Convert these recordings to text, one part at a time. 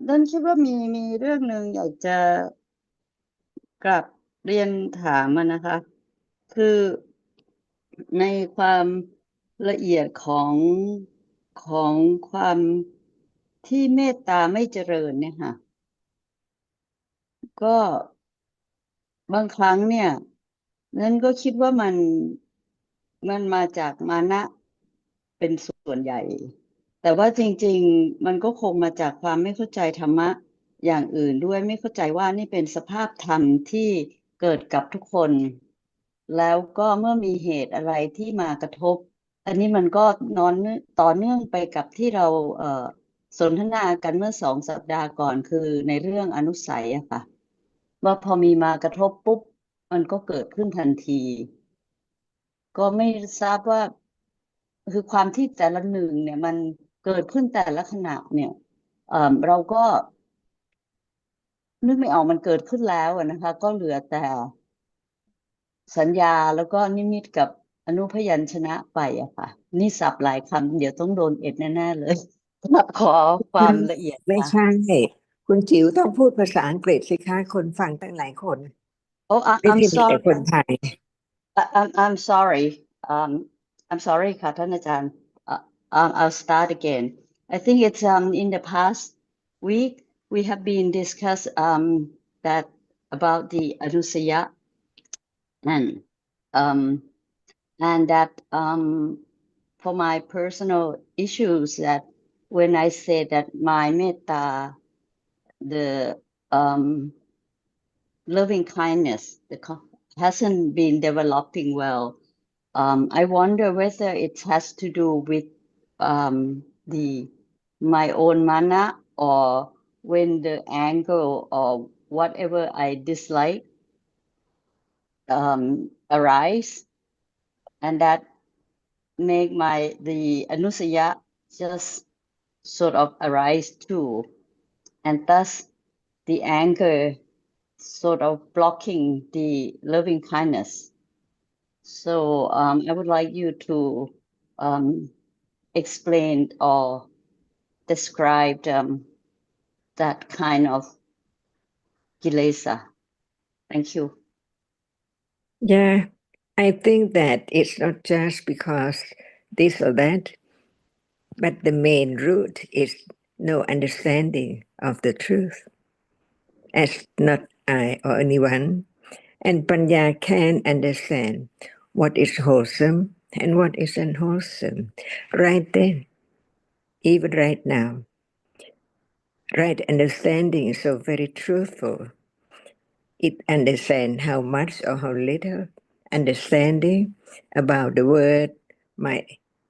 ด้นคิดว่ามีเรื่องหนึ่งอยากจะกลับเรียนถามนะคะ คือในความละเอียดของความที่เมตตาไม่เจริญเนี่ยค่ะก็บางครั้งเนี่ยนั้นก็คิดว่ามันมาจากมานะเป็นส่วนใหญ่แต่ว่าจริงๆมันก็คงมาจากความไม่เข้าใจธรรมะอย่างอื่นด้วยไม่เข้าใจว่านี่เป็นสภาพธรรมที่เกิดกับทุกคนแล้วก็เมื่อมีเหตุอะไรที่มากระทบอันนี้มันก็นอนต่อเนื่องไปกับที่เราสนทนากันเมื่อ2 สัปดาห์ก่อนคือในเรื่องอนุสัยอะค่ะว่าพอมีมากระทบปุ๊บมันก็เกิดขึ้นทันทีก็ไม่ทราบว่าคือความที่แต่ละหนึ่งเนี่ยมันเกิดขึ้นแต่ละขณะเนี่ยเราก็นึกไม่ออกมันเกิดขึ้นแล้วนะคะก็เหลือแต่สัญญาแล้วก็นิมิตกับอนุพยัญชนะไปอะค่ะนี่ศัพท์หลายคำเดี๋ยวต้องโดนเอ็ดแน่ๆเลยครับขอความละเอียดไม่ค่ะ ใช่คุณจิ๋วต้องพูดภาษาอังกฤษสิคะคนฟังตั้งหลายคน Oh, ไม่ I'm ใช่มีแต่ sorry. คนไทย I'm sorry. I'm sorry, ค่ะท่านอาจารย์ I'll start again. I think it's in the past week we have been discussed that about the anusaya and um and that for my personal issues that when I say that my metta the loving kindness hasn't been developing well. I wonder whether it has to do with the my own mana or when the anger or whatever I dislike arise, and that make the anusaya just sort of arise too, and thus the anger sort of blocking the loving kindness. So I would like you to explain or describe that kind of kilesa. Thank you. Yeah, I think that it's not just because this or that, but the main root is no understanding of the truth, as not I or anyone. And Panya can understand what is wholesome and what is unwholesome right then, even right now. Right understanding is so very truthful. It understands how much or how little understanding about the word, my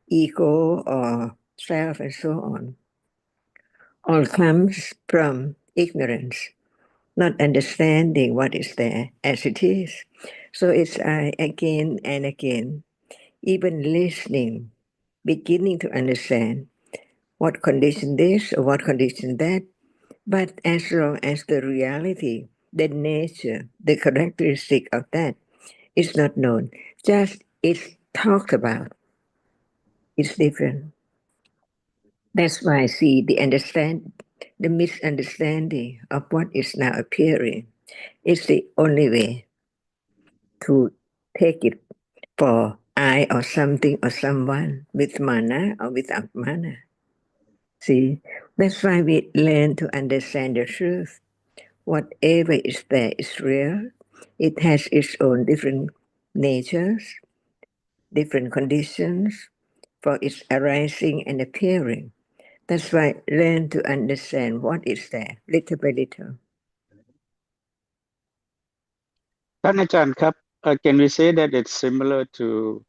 ego or self and so on. All comes from ignorance, not understanding what is there as it is. So it's I again and again, even listening, beginning to understand what condition this or what condition that. But as long as the reality, the nature, the characteristic of that is not known, just it's talked about, it's different. That's why I see the misunderstanding of what is now appearing is the only way to take it for I or something or someone with mana or without mana. See, that's why we learn to understand the truth. Whatever is there is real. It has its own different natures, different conditions for its arising and appearing. That's why learn to understand what is there, little by little. ท่านอาจารย์ครับ can we say that it's similar to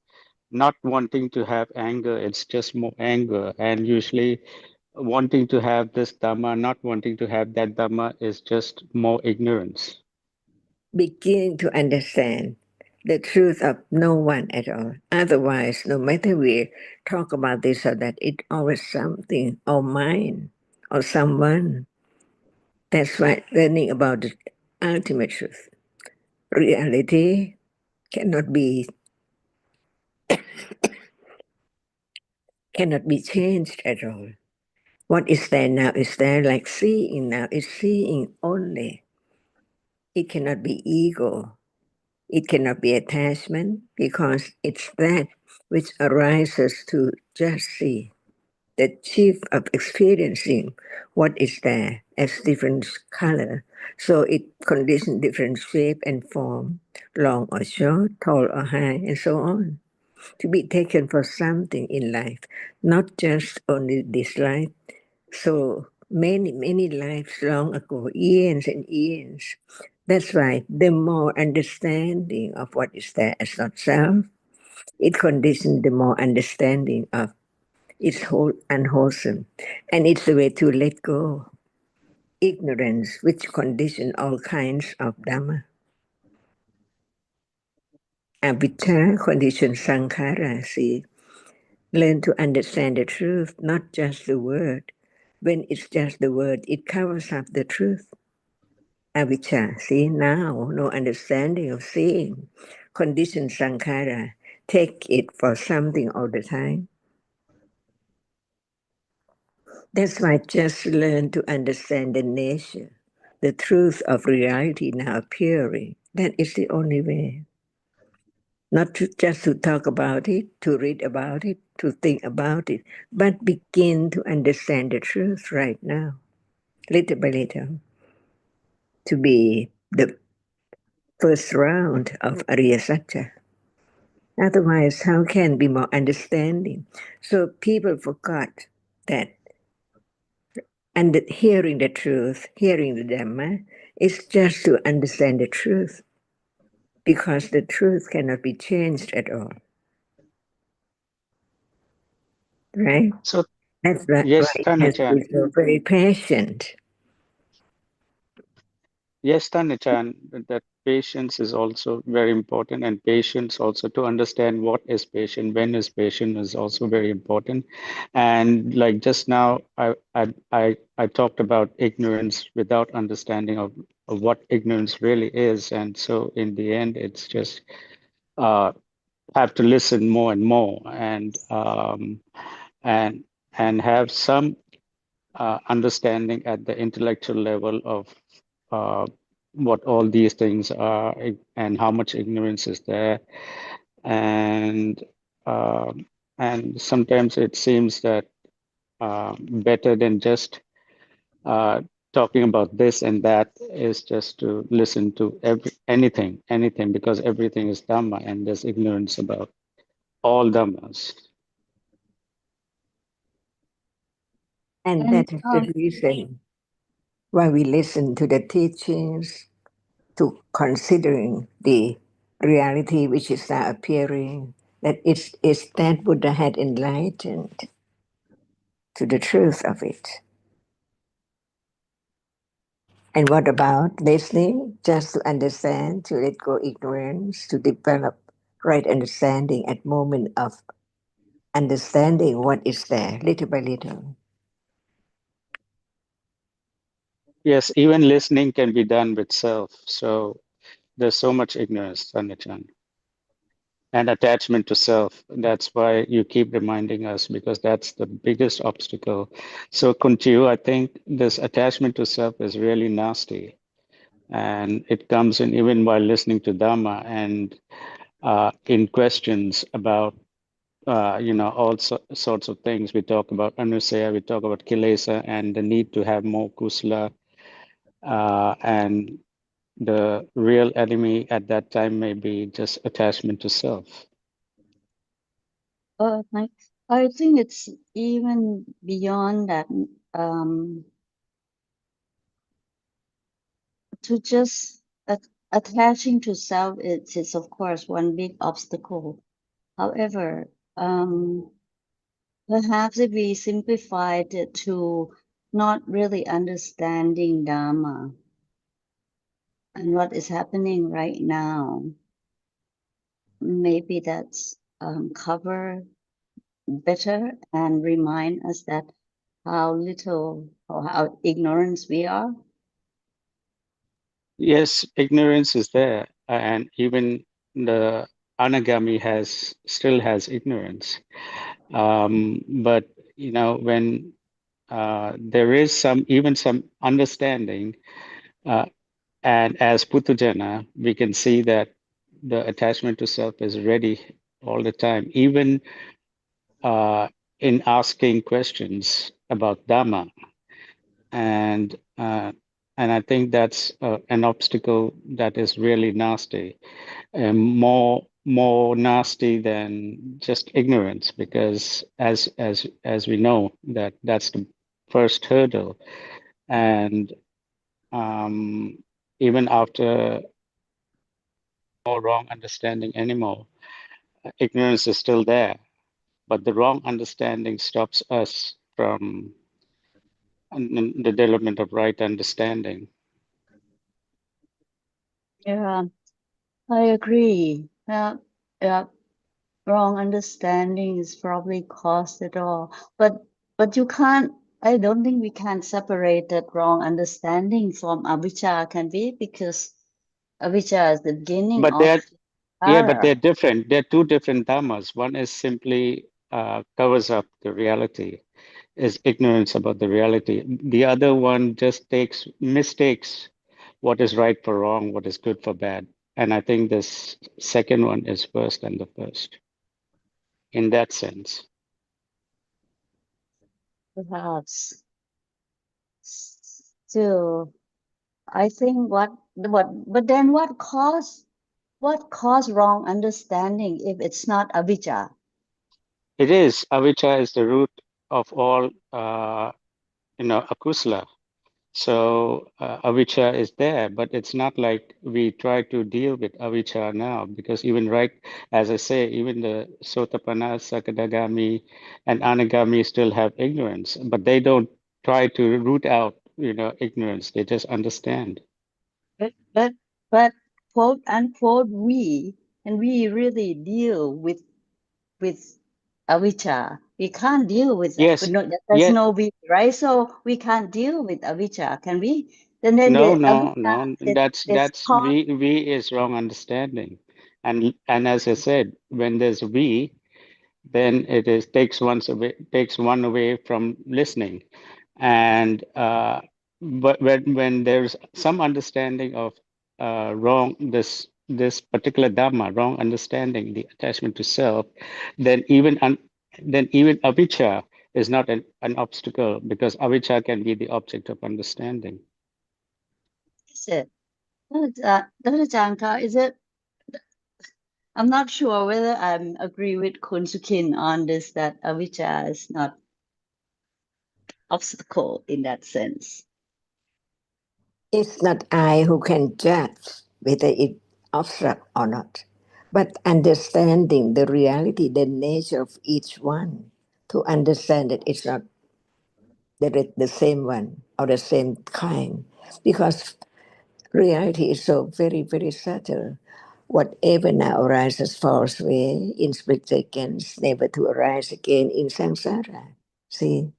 not wanting to have anger, it's just more anger, and usually wanting to have this Dhamma, not wanting to have that Dhamma is just more ignorance. Beginning to understand the truth of no one at all. Otherwise, no matter we talk about this or that, it's always something or mine or someone. That's why learning about the ultimate truth. Reality cannot be changed at all. What is there now is there, like seeing now is seeing only. It cannot be ego. It cannot be attachment because it's that which arises to just see. The chief of experiencing what is there as different color. So it conditions different shape and form, long or short, tall or high, and so on. To be taken for something in life, not just only this life. So many lives long ago, years and years. That's why the more understanding of what is there as not self, it conditions the more understanding of it's whole unwholesome. And it's the way to let go. Ignorance, which condition all kinds of Dhamma. Avijja condition sankhara, see. Learn to understand the truth, not just the word. When it's just the word, it covers up the truth. Avijja, see now, no understanding of seeing. Condition sankhara, take it for something all the time. That's why just learn to understand the nature, the truth of reality now appearing. That is the only way. Not just to talk about it, to read about it, to think about it, but begin to understand the truth right now, little by little, to be the first round of Arya Satya. Otherwise, how can be more understanding? So people forgot that and hearing the truth, hearing the Dhamma, is just to understand the truth, because the truth cannot be changed at all. Right? So That's why yes, it has to be Tanachan. so very patient. Yes, Tanachan, that patience is also very important, and patience also to understand what is patient, when is patient is also very important. And like just now, I talked about ignorance without understanding of what ignorance really is, and so in the end, it's just have to listen more and more, and and have some understanding at the intellectual level of what all these things are and how much ignorance is there, and uh, and sometimes it seems that better than just talking about this and that is just to listen to anything, because everything is Dhamma and there's ignorance about all Dhammas. And And that is the reason why we listen to the teachings, to considering the reality which is now appearing, that it's that Buddha had enlightened to the truth of it. And what about listening? Just to understand, to let go ignorance, to develop right understanding at moment of understanding what is there, little by little. Yes, even listening can be done with self. So there's so much ignorance, Sanachan, and attachment to self. That's why you keep reminding us, because that's the biggest obstacle. So, Kuntiyu, I think this attachment to self is really nasty. And it comes in even while listening to Dhamma and in questions about, all sorts of things. We talk about Anusaya, we talk about Kilesa and the need to have more Kusala. And the real enemy at that time may be just attachment to self. I think it's even beyond that. To just attaching to self is of course one big obstacle. However, perhaps if we simplified it to not really understanding Dharma and what is happening right now, maybe that's cover better and remind us that how little or how ignorant we are. Yes, ignorance is there, and even the anagami still has ignorance. But when there is some understanding, and as Putujana, we can see that the attachment to self is ready all the time, even in asking questions about Dhamma, and I think that's an obstacle that is really nasty, and more nasty than just ignorance, because as we know that's the first hurdle, and even after no wrong understanding anymore, ignorance is still there, but the wrong understanding stops us from the development of right understanding. Yeah, I agree. Yeah, wrong understanding is probably caused it all. But you can't. I don't think we can separate that wrong understanding from avijja, can we? Because avijja is the beginning But of but they're samsara. different. They're two different dhammas. One is simply covers up the reality, is ignorance about the reality. The other one just mistakes what is right for wrong, what is good for bad. And I think this second one is worse than the first in that sense. Perhaps. Still, I think but then what caused wrong understanding if it's not avijja? It is, avijja is the root of all, akusala. So avijja is there, but it's not like we try to deal with avijja now, because even right, as I say, even the Sotapanna, Sakadagami, and Anagami still have ignorance, but they don't try to root out, ignorance. They just understand. But quote unquote we really deal with avijja. We can't deal with that. Yes, There's yeah, no we, right? So we can't deal with avijja, can we? Then no, the no, avijja no. That's called we is wrong understanding, and as I said, when there's we, then it is takes one away from listening, and but when there's some understanding of wrong, this particular dhamma, wrong understanding, the attachment to self, then even avijja is not an obstacle, because avijja can be the object of understanding. is it? Dr. Janka, is it? I'm not sure whether I agree with Kun Sukin on this, that avijja is not obstacle in that sense. It's not I who can judge whether it obstruct or not, but understanding the reality, the nature of each one, to understand that it's not the same one or the same kind, because reality is so very, very subtle. Whatever now arises falls away in split seconds, never to arise again in samsara. See,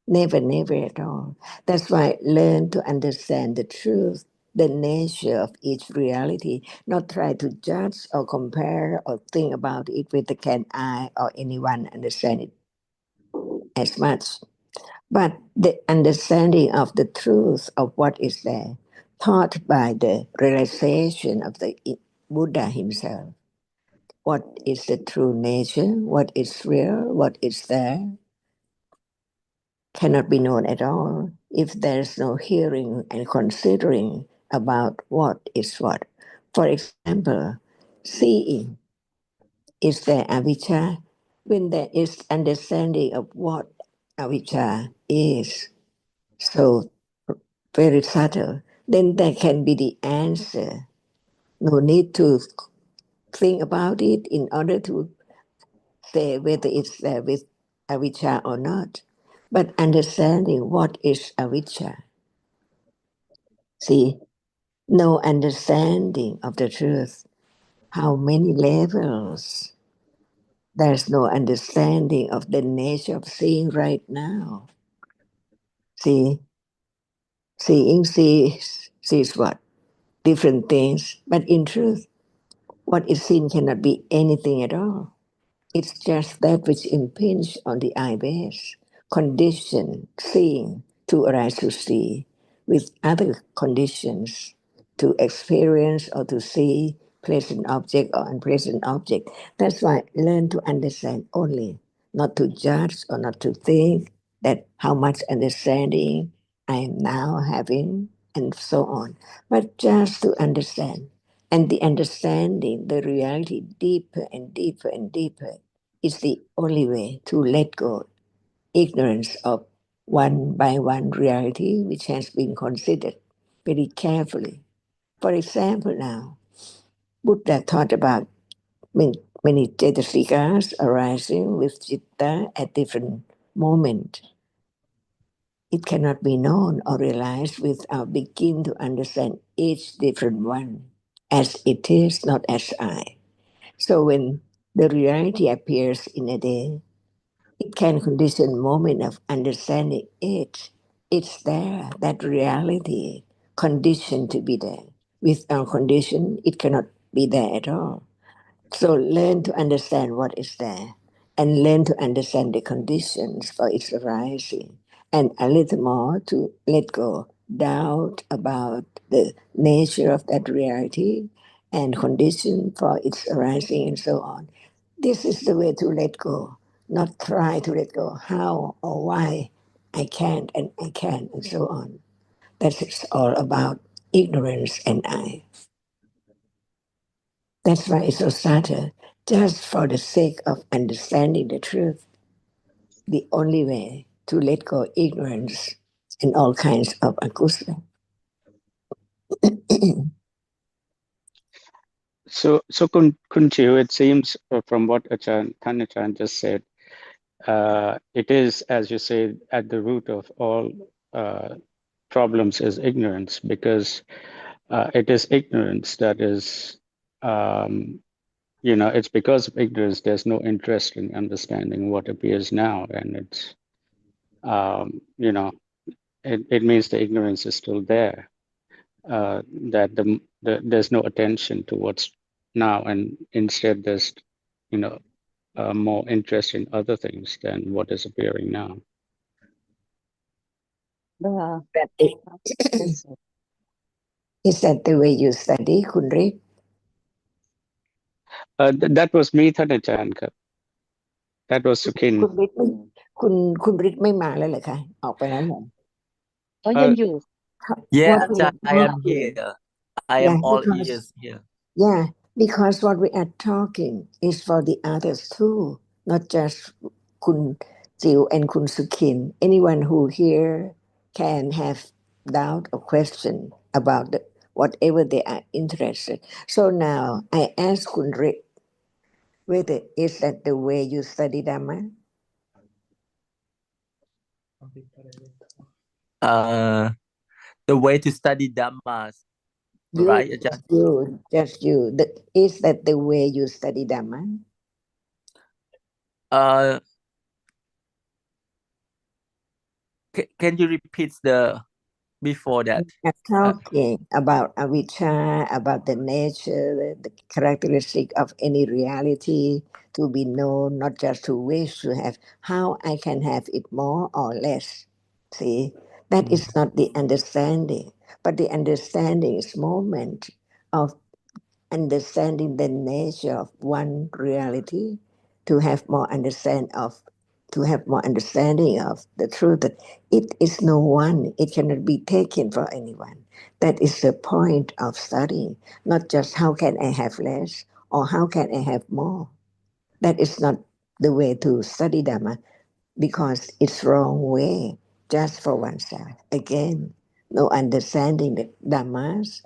never, never at all. That's why learn to understand the truth, the nature of each reality, not try to judge or compare or think about it with the can I or anyone understand it as much. But the understanding of the truth of what is there, taught by the realization of the Buddha himself. What is the true nature? What is real? What is there? Cannot be known at all if there's no hearing and considering about what is what. For example, seeing. Is there avijja? When there is understanding of what avijja is, so very subtle, then there can be the answer. No need to think about it in order to say whether it's there with avijja or not, but understanding what is avijja. See, no understanding of the truth. How many levels? There's no understanding of the nature of seeing right now. See, seeing sees what? Different things, but in truth, what is seen cannot be anything at all. It's just that which impinges on the eye base. condition seeing to arise to see with other conditions to experience or to see present object or unpresent object. That's why learn to understand only, not to judge or not to think that how much understanding I am now having and so on, but just to understand. And the understanding, the reality deeper and deeper and deeper is the only way to let go ignorance of one by one reality which has been considered very carefully. For example, now, Buddha taught about many cetasikas arising with citta at different moments. It cannot be known or realized without begin to understand each different one as it is, not as I. So when the reality appears in a day, it can condition moment of understanding it. It's there, that reality, conditioned to be there. Without condition, it cannot be there at all. So learn to understand what is there and learn to understand the conditions for its arising and a little more to let go doubt about the nature of that reality and condition for its arising and so on. This is the way to let go, not try to let go how or why I can't and I can and so on. That is all about ignorance and I. That's why it's so subtle. Just for the sake of understanding the truth, the only way to let go ignorance and all kinds of akusla. So Kunchiu, it seems from what Achan just said, it is, as you say, at the root of all problems is ignorance, because it is ignorance that is, it's because of ignorance there's no interest in understanding what appears now, and it's, it means the ignorance is still there, that there's no attention to what's now, and instead there's, more interest in other things than what is appearing now. That is, Yes. is that the way you study, Kunri? That was me, Thanachan. That was Sukin. คุณฤทธิ์ไม่มาแล้วเหรอคะออกไปแล้วเหรอ ก็ยังอยู่ Yeah, What we Ajahn, are I am talking, here. I yeah, am all because ears here. yeah, because what we are talking is for the others too, not just Kun Jiu and Kun Sukin. Anyone who here can have doubt or question about whatever they are interested. So now I ask Kun Rik, whether is that the way you study Dhamma? The way to study Dhamma, right, Ajahn? Just you. Is that the way you study Dhamma? Can you repeat the before that? I'm talking about avijja, about the nature, the characteristic of any reality to be known, not just to wish to have, how I can have it more or less. See, that is not the understanding, but the understanding is moment of understanding the nature of one reality, to have more understanding of the truth that it is no one, it cannot be taken for anyone. That is the point of studying, not just how can I have less or how can I have more. That is not the way to study Dhamma, because it's wrong way, just for oneself. Again, no understanding that Dhammas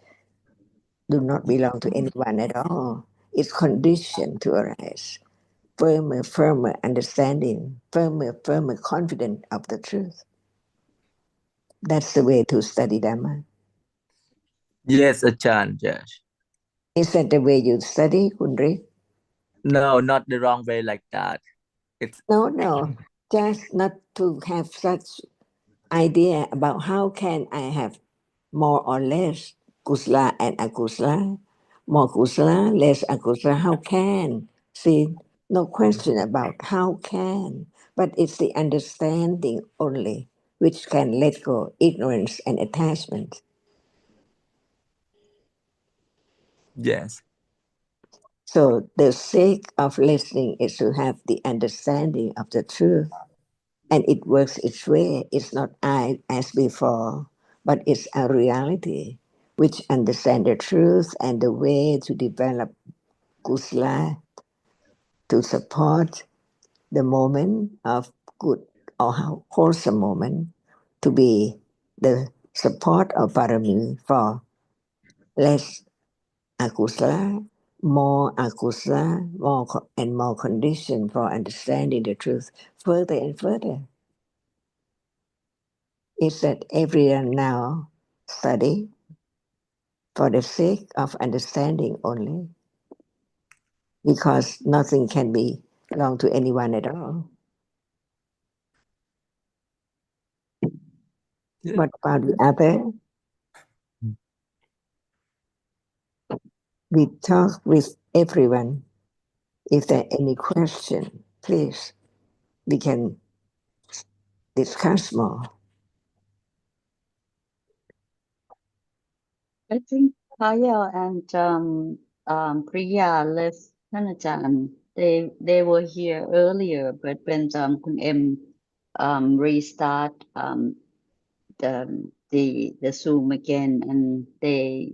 do not belong to anyone at all. It's conditioned to arise. Firmer understanding, firmer confidence of the truth. That's the way to study Dhamma. Yes, Ajahn. Yes. Is that the way you study, Kundri? No, not the wrong way like that. It's No. Just not to have such idea about how can I have more or less kusala and akusala, more kusala, less akusala. How can? See, no question about how can, but it's the understanding only which can let go ignorance and attachment. Yes. So the sake of listening is to have the understanding of the truth, and it works its way. It's not I as before, but it's a reality which understand the truth and the way to develop kusala to support the moment of good or wholesome moment to be the support of parami for less akusala, more akusala, and more condition for understanding the truth further and further. Is that everyone now study for the sake of understanding only, because nothing can be belong to anyone at all. Yeah. What about the other? We talk with everyone. If there are any question, please, we can discuss more. I think Kaya and Priya left Tanajan. They were here earlier, but when Kun M restart the Zoom again, and they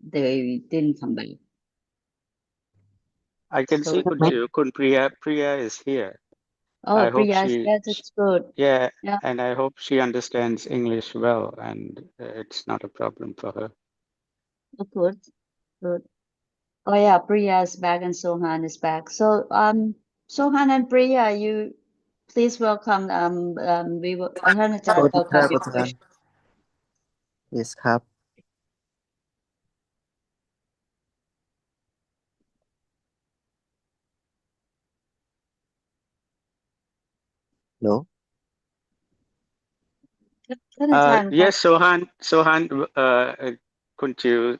didn't come back. I can see Kun Priya is here. Oh, I hope Priya, yes, it's good. yeah, Yeah. and I hope she understands English well, and it's not a problem for her. Oh, good. Oh yeah, Priya is back and Sohan is back. So Sohan and Priya, you please welcome we will ท่านอาจารย์ welcome your question. Yes ครับ No Yes, Sohan, Kunchu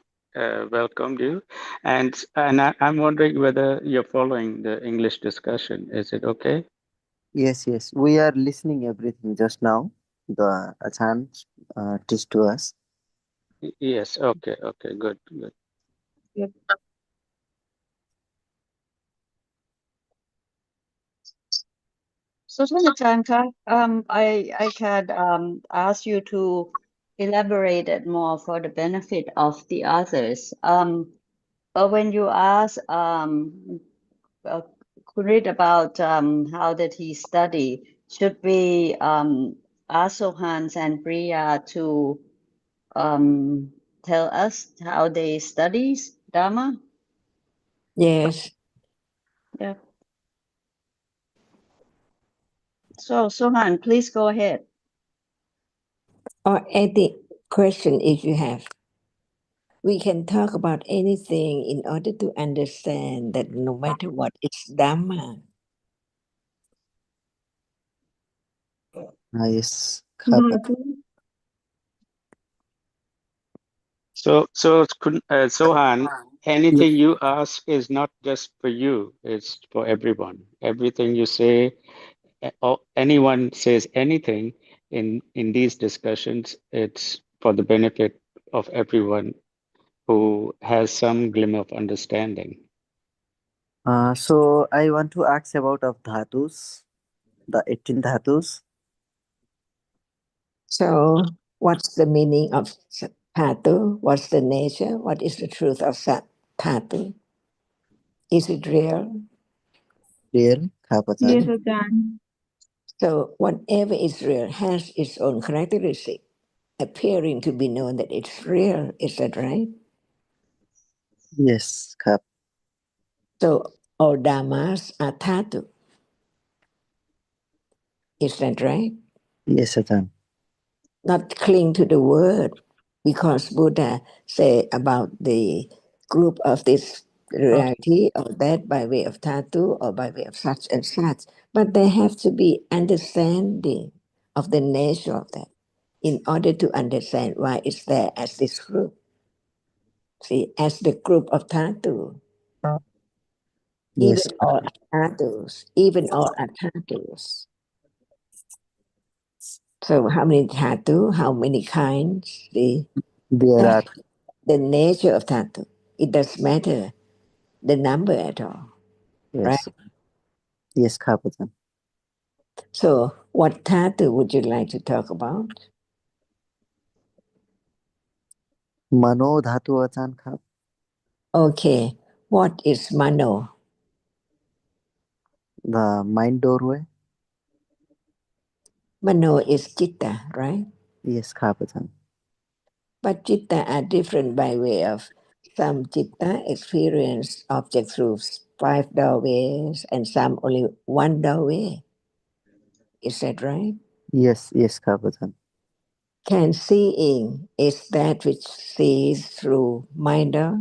welcomed you, and I'm wondering whether you're following the English discussion. Is it okay? Yes we are listening everything just now the Achan teach to us. Yes, okay, good. Yep. So ท่านอาจารย์คะ I can ask you to elaborate it more for the benefit of the others. But when you ask could read about how did he study, should we ask Sohans and Priya to tell us how they study Dhamma? Yes. Yeah. So Sohan, please go ahead. Or any question if you have. We can talk about anything in order to understand that no matter what, it's Dhamma. Yes ครับ So Sohan, anything you ask is not just for you; it's for everyone. Everything you say, or anyone says anything in these discussions, it's for the benefit of everyone who has some glimmer of understanding. So I want to ask about of dhatus, the 18 dhatus. So what's the meaning of dhatu? What's the nature? What is the truth of dhatu? Is it real? Real ครับอาจารย์ Yes อาจารย์ So whatever is real has its own characteristic, appearing to be known that it's real. Is that right? Yes ครับ So all dhammas are dhatu. Is that right? Yes อาจารย์ Not cling to the word, because Buddha say about the group of this reality or that by way of dhatu or by way of such and such, but there have to be understanding of the nature of that in order to understand why it's there as this group. See, as the group of dhatu. even Yes, all are dhatus, even all are dhatus. So how many dhatu, how many kinds? there are. The nature of dhatu. It doesn't matter the number at all. Yes. Right. Yes, Kapatan. So what dhatu would you like to talk about? Mano dhatu achan khap. Okay. What is mano? The mind doorway. Mano is chitta, right? Yes, Kapatan. But chitta are different by way of some chitta experience object through 5 doorways and some only 1 doorway. Is that right? Yes, yes, Kapatan. Can seeing is that which sees through mind door?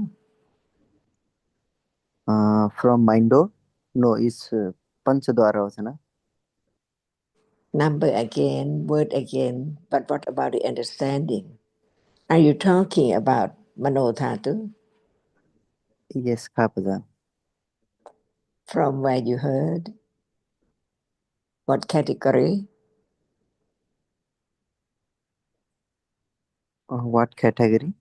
From mind door? No, it's Panchadwara Vachana. Number again, word again, but what about the understanding? Are you talking about mano dhatu? Yes, Kapatan. From where you heard? What category? What category?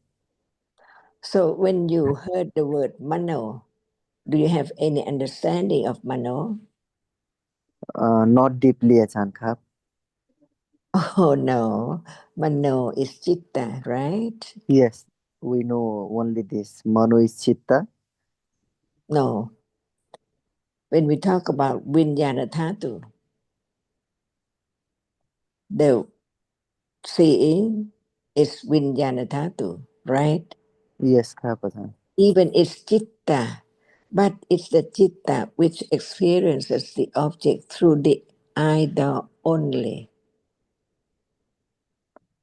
So when you heard the word mano, do you have any understanding of mano? Not deeply achan khap. Oh no, mano is chitta, right? Yes, we know only this. Mano is chitta. No. When we talk about vinyana dhatu, the seeing is vinyana dhatu, right? Yes, Kapatan. Even it's chitta, but it's the chitta which experiences the object through the eye door only.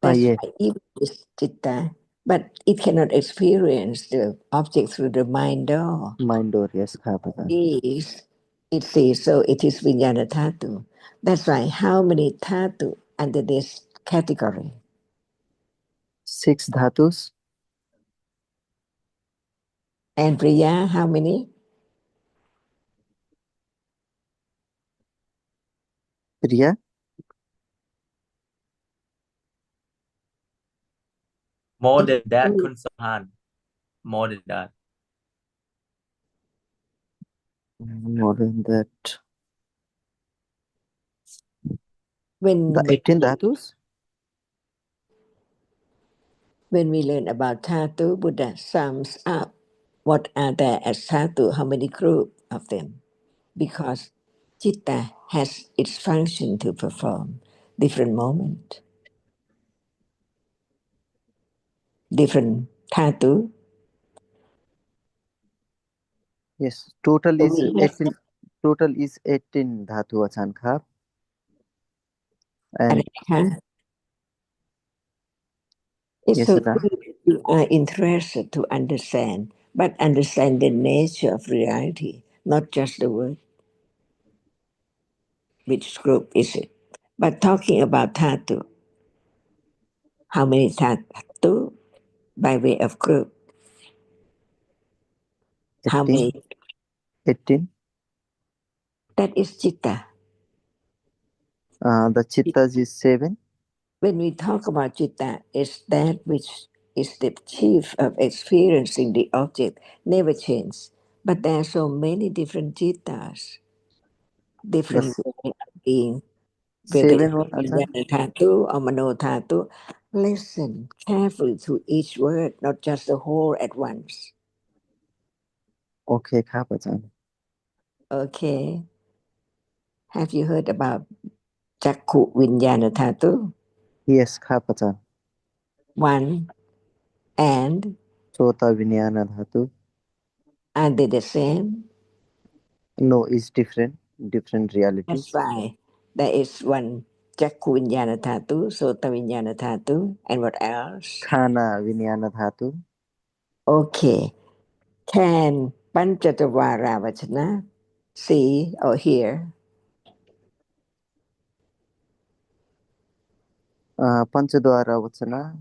That's Yes, why even it's chitta, but it cannot experience the object through the mind door. mind door. Yes, Kapatan. It sees, so it is vinyana dhatu. That's why how many dhatu under this category? 6 dhatus. And Priya, how many? Priya? More than that, Kun Sahan. More than that. More than that. When The 18 dhatus? when we learn about dhatu, Buddha sums up what are there as dhatu, how many group of them, because chitta has its function to perform, different moment, different dhatu. Yes, total So is we have 18. Total is 18 dhatu achan khap. And it's yes, so Ra. good that you are interested to understand, but understand the nature of reality, not just the word. Which group is it? But talking about dhatu, how many dhatu by way of group? How 18. many? 18. That is chitta. The chittas is 7. When we talk about chitta, it's that which is the chief of experiencing the object, never change. But there are so many different chittas, different The way of being, whether 7 one it's achan. vijnana dhatu or mano dhatu. Listen carefully to each word, not just the whole at once. Okay, khap achan. Okay. Have you heard about Chakku Vinyana Dhatu? Yes, khap achan. 1 and Chota vinyana dhatu. are they the same? No, it's different. Different That's realities. why there is one Chakku Vinyana Dhatu, Sota Vinyana Dhatu, and what else? Khana vinyana dhatu. Okay. Can Panchatavara Vachana see or hear? Panchadwara vachana.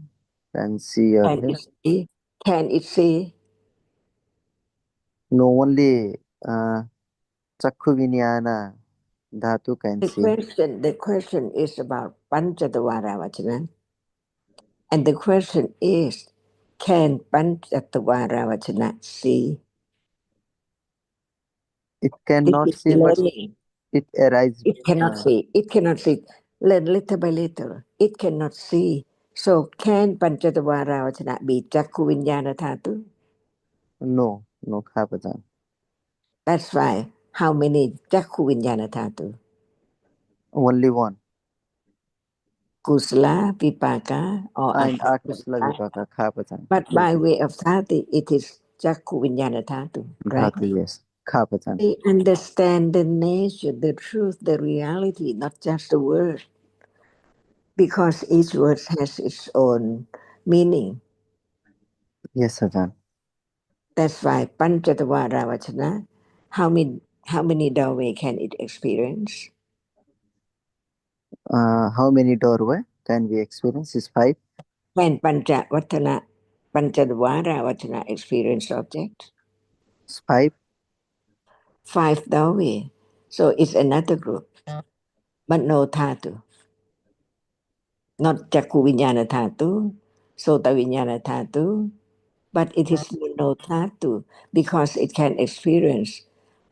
And see or Can hear. it see? Can it see? No, only Chakku Vinyana Dhatu can see. The question is about Panchatavara Vachana. And the question is, can Panchatavara Vachana see? It This cannot is see, but learning. it arises. It cannot see. It cannot see. Learn little by little. It cannot see. So can Panchatavara Vachana be Chakku Vinyana Dhatu? No,ครับอาจารย์ That's why how many Chakku Vinyana Dhatu? only one Kusala, Vipaka, or and Akusala. Akusala Vipaka ครับอาจารย์ But by way of Dhati, it is Chakku Vinyana Dhatu, right? Dhatu yes ครับอาจารย์ They understand the nature, the truth, the reality, not just the word. Because each word has its own meaning. yes อาจารย์ That's why Panchatavara Vachana, how many doorway can it experience? How many doorway can we experience is 5 Can Panchatavara Vachana experience object? 5 5 doorway. So it's another group, but no Dhatu. Not Chakku Vinyana Dhatu, Sota Vinyana Dhatu, but it is no Dhatu because it can experience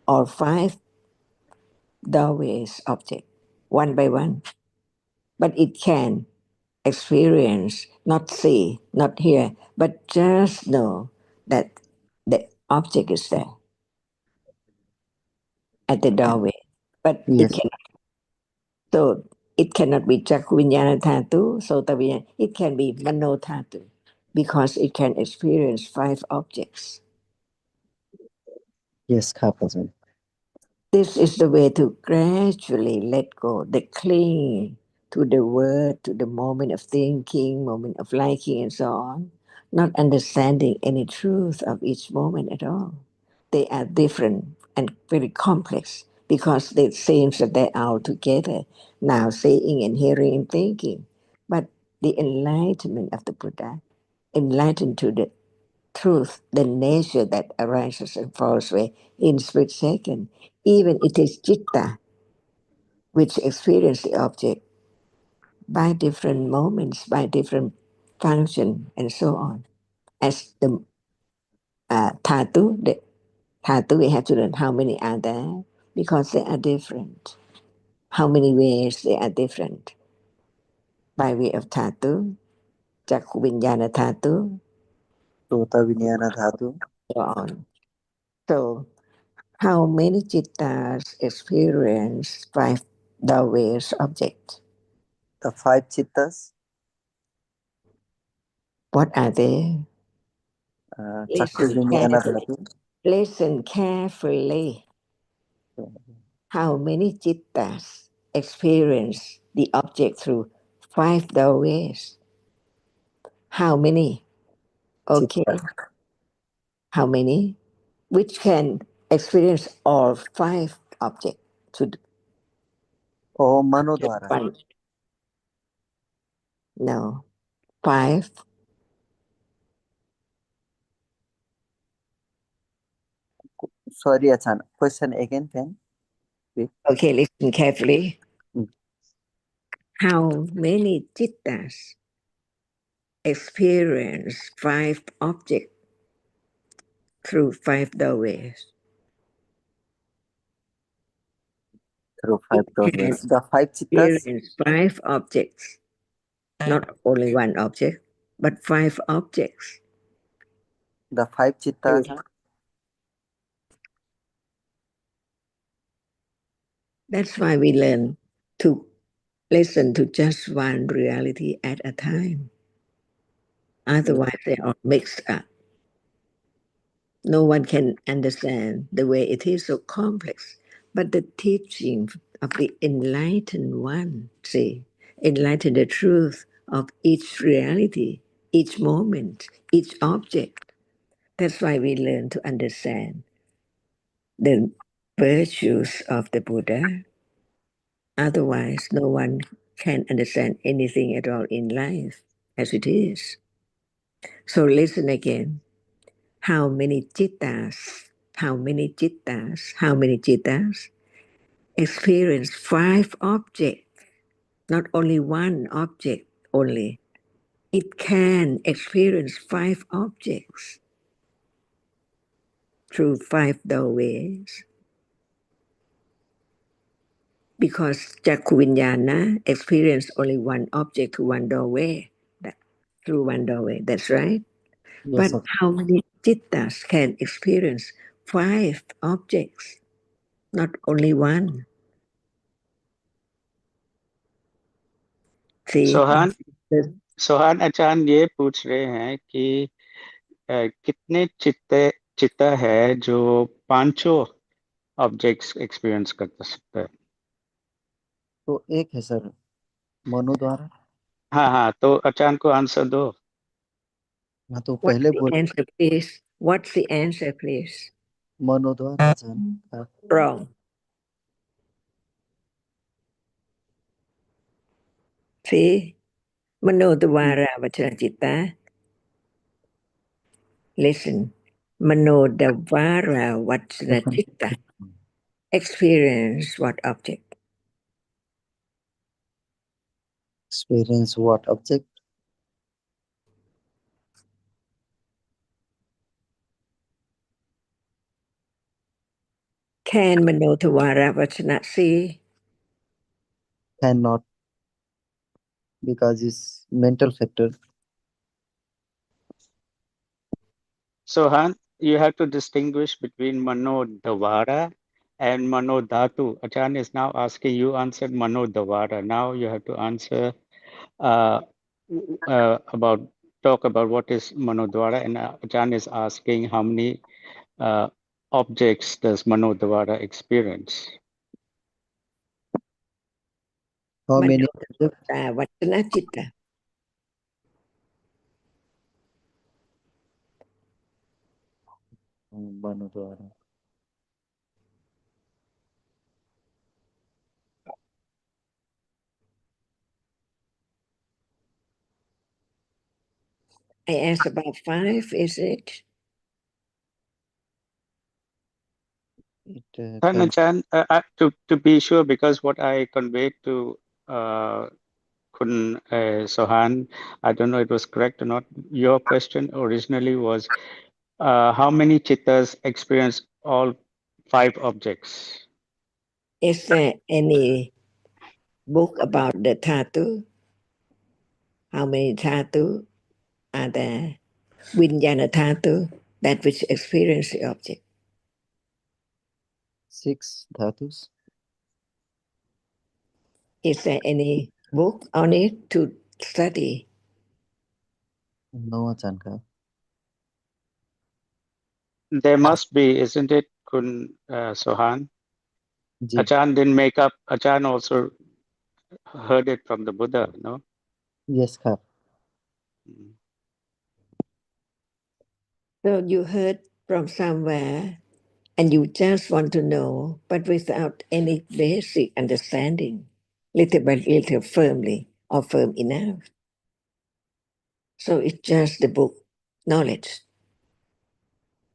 all 5 doorways object one by one. But it can experience, not see, not hear, but just know that the object is there at the doorway. But it yes can so it cannot be Chakku Vinyana Dhatu, Sota Vinyana. It can be Mano Dhatu because it can experience 5 objects. yes ครับอาจารย์ This is the way to gradually let go the cling to the word, to the moment of thinking, moment of liking, and so on, not understanding any truth of each moment at all. They are different and very complex because it seems that they are all together, now seeing and hearing and thinking. But the enlightenment of the Buddha, enlightened to the truth, the nature that arises and falls away in split second, even it is citta, which experience the object by different moments, by different function, and so on. As the dhatu, the dhatu, we have to learn how many are there because they are different. How many ways they are different. By way of dhatu, Chakku Vinyana Dhatu, Sota Vinyana Dhatu so on. So how many cittas experience 5 doorways object? the 5 chittas What are they? Chakku Vinyana Dhatu Listen carefully. How many cittas experience the object through 5 doorways? How many? Okay. chitta How many? Which can experience all 5 objects to oh Mano Dwara one? No. 5. sorry Achan question again can Okay, listen carefully. Mm. How many cittas experience 5 objects through 5 doorways? through 5 It can doorways the 5 chittas experience 5 objects, not only one object, but 5 objects. the 5 chittas That's why we learn to listen to just one reality at a time. Otherwise, they are mixed up. No one can understand the way it is so complex. But the teaching of the enlightened one, see, enlighten the truth of each reality, each moment, each object. That's why we learn to understand the virtues of the Buddha. Otherwise, no one can understand anything at all in life as it is. So listen again. How many cittas how many jittas experience 5 objects, not only one object only. It can experience 5 objects through 5 doorways. Because Chakkuvinyana experience only one object to one doorway, through one doorway, that's right. Yes, But sir. how many jittas can experience 5 objects, not only one? See? Sohan आचार्य ये पूछ रहे हैं कि कितने चित्ता है जो पांचों ऑब्जेक्ट्स एक्सपीरियंस कर सकता है। तो एक है सर मनो द्वारा। हाँ तो आचार्य को आंसर दो। हाँ तो What's पहले the बोल answer, please? What's the answer, please? मनो द्वारा आचार्य। Wrong. See? Manodvara Vacharachitta. Listen. Manodvara Vacharachitta. Experience what object? Experience what object? Can Manodvara Vachana see? Cannot, because it's mental factor. Sohan, you have to distinguish between Manodvara and Manodhatu. Achan is now asking, you answered Manodvara. Now you have to answer talk about what is Manodvara, and Achan is asking how many objects does Manodvara experience. How many? Vachana Chitta. मनो द्वारा I asked about 5, is it? Achan, to be sure, because what I conveyed to Kun Sohan, I don't know it was correct or not. Your question originally was how many chittas experience all 5 objects? Is there any book about the dhatu? How many dhatu are there? Vijnana dhatu, that which experience the object. 6 dhatus. Is there any book on it to study? No, Achanka. There must be, isn't it, Kun Sohan? Ji. Achan didn't make up. Achan also heard it from the Buddha, no? Yes, sir. So you heard from somewhere and you just want to know, but without any basic understanding, little by little, firmly or firm enough. So it's just the book knowledge.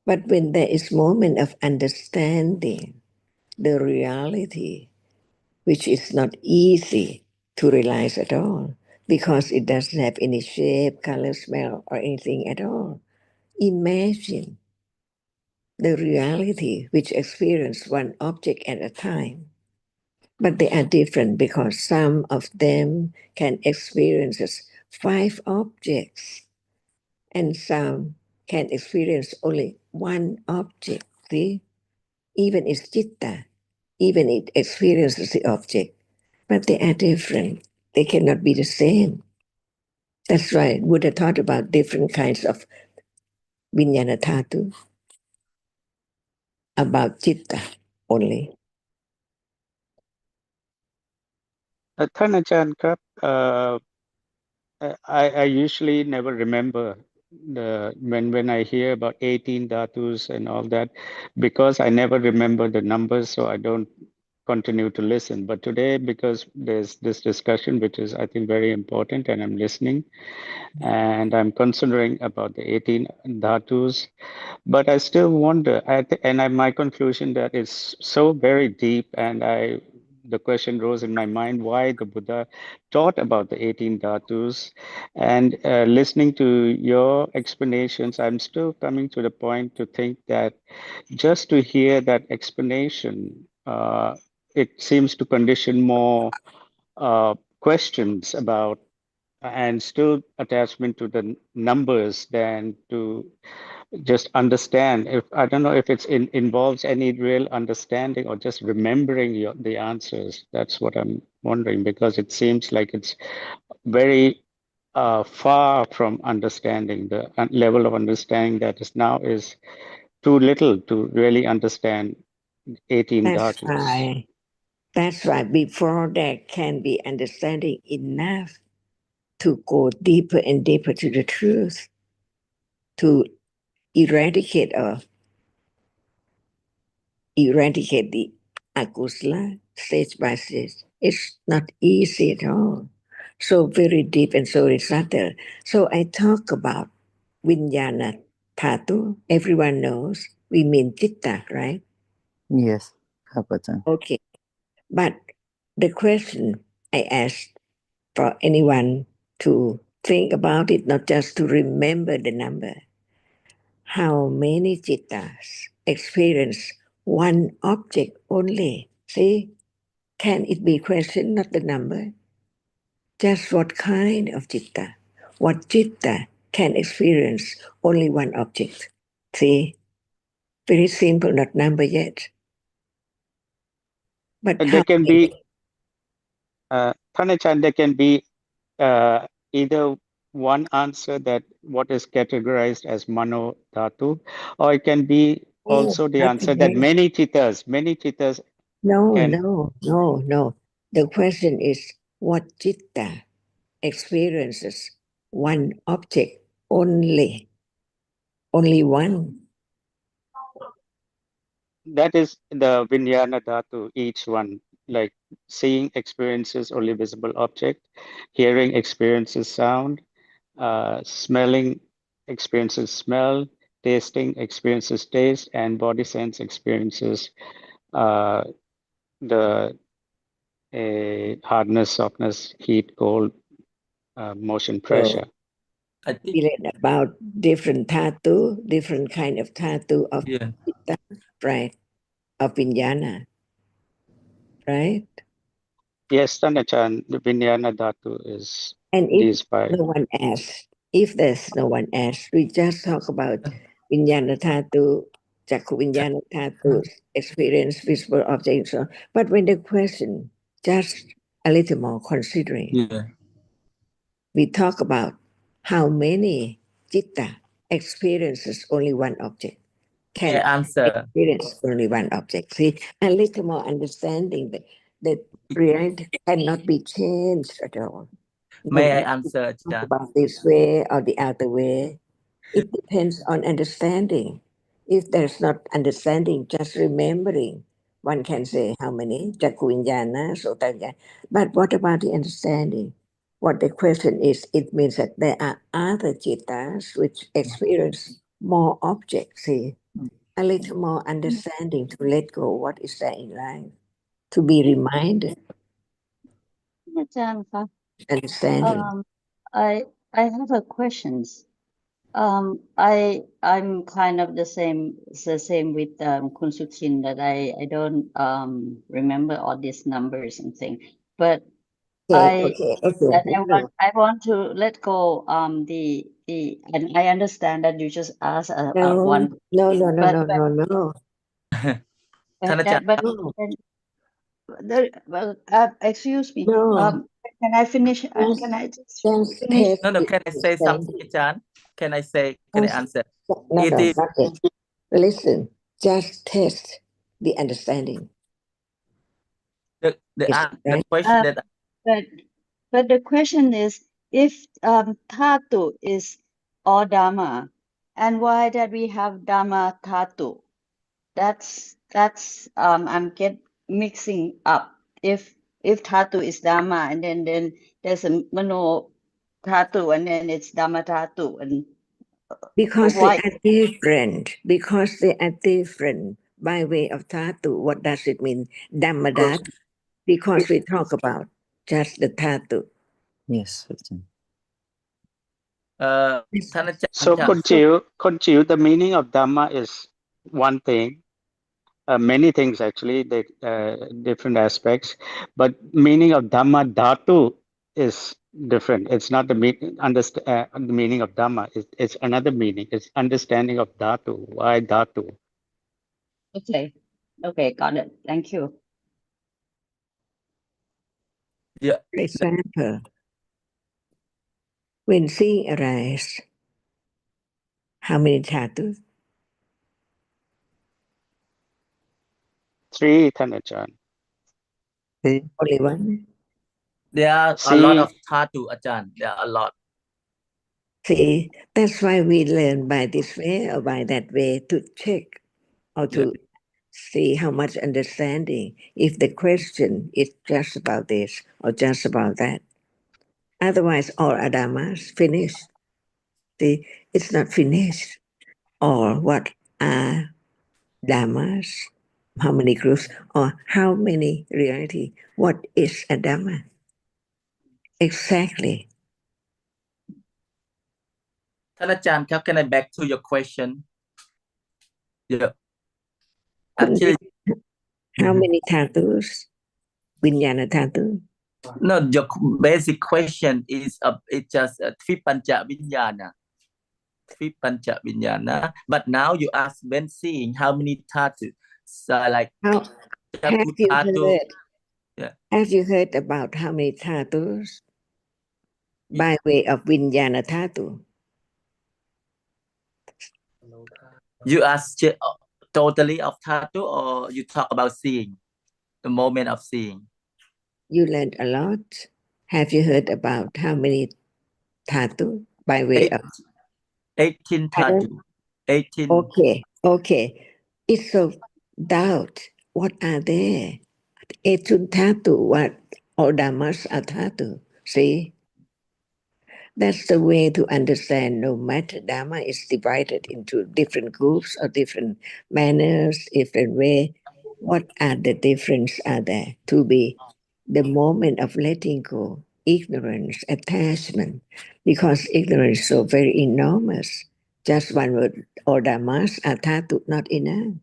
But when there is moment of understanding the reality, which is not easy to realize at all, because it doesn't have any shape, color, smell, or anything at all. Imagine the reality which experience one object at a time. But they are different because some of them can experience 5 objects and some can experience only one object. See? Even it's citta, even it experiences the object, but they are different. They cannot be the same. That's right. Buddha taught about different kinds of vijnana dhatu, about citta only. Achan, I usually never remember when I hear about 18 dhatus and all that, because I never remember the numbers, so I don't continue to listen. But today, because there's this discussion, which is, I think, very important, and I'm listening, and I'm considering about the 18 dhatus, but I still wonder, my conclusion that it's so very deep, and the question rose in my mind why the Buddha taught about the 18 dhatus, and listening to your explanations, I'm still coming to the point to think that just to hear that explanation, it seems to condition more questions about and still attachment to the numbers than to just understand. If I don't know if it's involves any real understanding or just remembering the answers. That's what I'm wondering, because it seems like it's very far from understanding. The level of understanding that is now is too little to really understand 18 That's dhatus. right. That's right. Before there can be understanding enough to go deeper and deeper to the truth, to eradicate the akusala stage by stage. It's not easy at all. So very deep and so subtle. So I talk about vinyana dhatu. Everyone knows we mean chitta, right? Yes, Apachan. Okay. But the question I asked for anyone to think about it, not just to remember the number. How many chittas experience one object only? See, can it be question, not the number? Just what kind of chitta? What chitta can experience only one object? See, very simple, not number yet. But And how there can many? be, Thanachan, there can be either one answer that what is categorized as mano dhatu, or it can be also the Not answer that today. many chittas No. can. No. The question is what chitta experiences one object only one. That is the vinyana dhatu, each one, like seeing experiences only visible object, hearing experiences sound, smelling experiences smell, tasting experiences taste, and body sense experiences the hardness, softness, heat, cold, motion, pressure. I think Feeling about different dhatu, different kind of dhatu of yeah. chitta, right? Of vinyana, right? Yes, Tanachan, the vinyana dhatu is And if these five. no one asks, if there's no one asks, we just talk about vinyana dhatu, chakku vinyana dhatu, experience visible objects. But when the question just a little more considering, Yeah. we talk about how many chitta experiences only one object. Can Yeah, answer. experience only one object. See, a little more understanding that reality cannot be changed at all. May I No, answer, talk Chan? about this way or the other way. It depends on understanding. If there's not understanding, just remembering, one can say how many, Jakuinjana, Sotanya. But what about the understanding? What the question is, it means that there are other chittas which experience more objects, see, a little more understanding to let go what is there in life, to be reminded, อาจารย์คะ understanding. I have a questions. I'm kind of the same with Kun Suchin, that I don't remember all these numbers and things. But Okay. I want to let go the and I understand that you just asked one. No. Thanachan, Excuse me. No. Can I finish? Yes. Can I just Just finish? test no, the can I say something, understanding. Chan? Can I answer? No, It is not yet. Listen, just test the understanding. the Right? question that But the question is, if Dhatu is all Dhamma, and why that we have Dhamma Dhatu? That's mixing up. If Dhatu is Dhamma, and then there's a Mano Dhatu, and then it's Dhamma Dhatu, and Because they why? are different. Because they are different by way of Dhatu. What does it mean? Dhamma Dhatu. Because we talk about just the Dhatu. Yes, Ajahn. ท่านอาจารย์ So จะ Konchiu, the meaning of Dhamma is one thing. Many things actually, they different aspects, but meaning of Dhamma Dhatu is different. It's not the the meaning of Dhamma. It's another meaning. It's understanding of Dhatu. Why Dhatu? Okay, got it. Thank you. Yeah. For example, when seeing arises, how many Dhatus? 3, Thanachan. See, Only one? There are a See- lot of Dhatu อาจารย์ There are a lot. See, that's why we learn by this way or by that way to check or to see how much understanding if the question is just about this or just about that. Otherwise, all adamas finished. See, it's not finished. Or what are dhammas? How many groups? Or how many reality? What is a dhamma? Exactly. ท่านอาจารย์ครับ Can I back to your question? Yeah. Actually, How many dhatus? Vinyana dhatu? no, your basic question is it's just Tvipancha Vinyana. Tvipancha Vinyana. But now you ask when seeing how many Dhatu. So like How have you Dhatu. heard? Yeah. Have you heard about how many dhatus? By way of vinyana dhatu. You ask totally of Dhatu or you talk about seeing? The moment of seeing. You learned a lot. Have you heard about how many dhatu by way of 18 Dhatu. 18. Okay. It's a doubt. What are they? Etun dhatu, what? All dhammas are dhatu. See? That's the way to understand. No matter Dhamma is divided into different groups or different manners, different way. What are the difference are there? To be the moment of letting go, ignorance, attachment, because ignorance is so very enormous. Just one word, all dhammas are dhatu, not enough.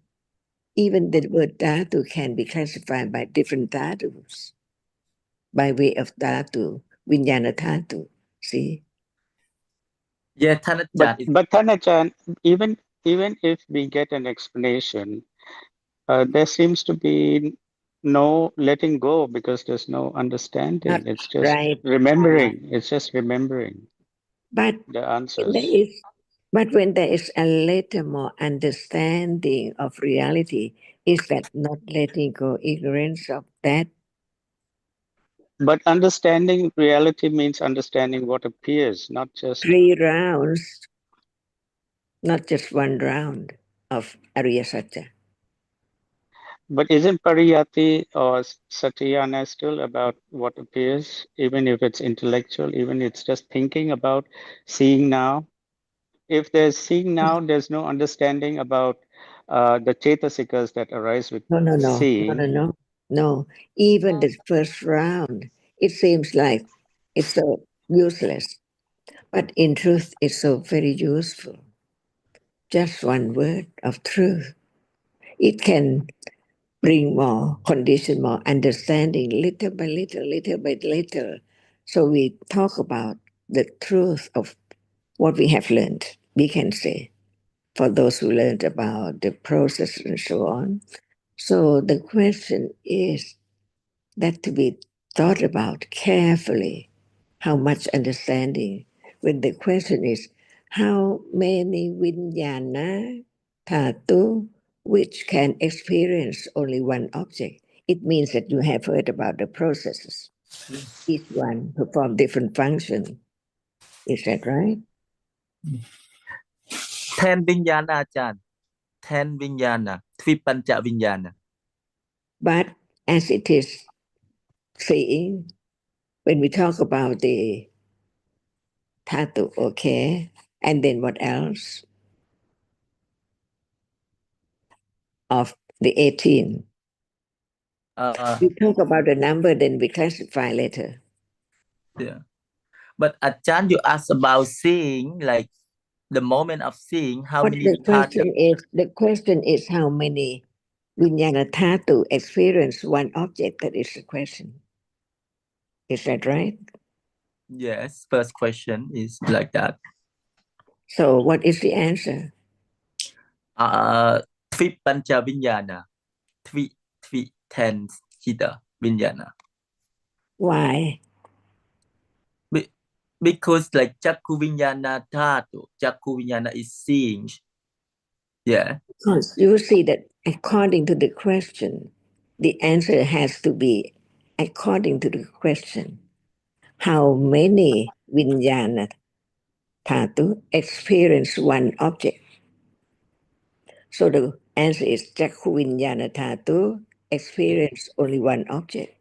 Even the word dhatu can be classified by different dhatus, by way of dhatu, vinyana dhatu. See? Yeah, Thanachan. But Thanachan, even if we get an explanation, there seems to be no letting go because there's no understanding. Not It's just right. remembering. It's just remembering But the answers. when there is a little more understanding of reality, is that not letting go ignorance of that? But understanding reality means understanding what appears, not just 3 rounds, not just 1 round of Ariya Satya. But isn't Pariyati or Satyana still about what appears, even if it's intellectual, even it's just thinking about seeing now? If there's seeing now, there's no understanding about the chetasikas that arise with seeing. No. Even the first round, it seems like it's so useless. But in truth, it's so very useful. Just 1 word of truth. It can bring more condition, more understanding, little by little. So we talk about the truth of what we have learned, we can say, for those who learned about the process and so on. So the question is that to be thought about carefully, how much understanding, when the question is, how many vinyana dhatu which can experience only one object? It means that you have heard about the processes. Each one perform different function. Is that right? 10 Vinyana อาจารย์ 10 Vinyana. Tvipancha Vinyana. But as it is seeing, when we talk about the dhatu, okay, and then what else? Of the 18. We talk about the number, then we classify later. Yeah. But Ajahn, you asked about seeing, like the moment of seeing, how But many the question is how many Vijnana Dhatu experience one object. That is the question. Is that right? Yes, first question is like that. So what is the answer? Tvi pancha vinyana. Tvi 10 chitta vinyana. Why? Because like Chakku vinyana dhatu, Chakku vinyana is seeing. Yeah. Because you see that according to the question, the answer has to be according to the question. How many Vijnana Dhatu experience one object? So the answer is Chakku Vijnana Dhatu experience only one object.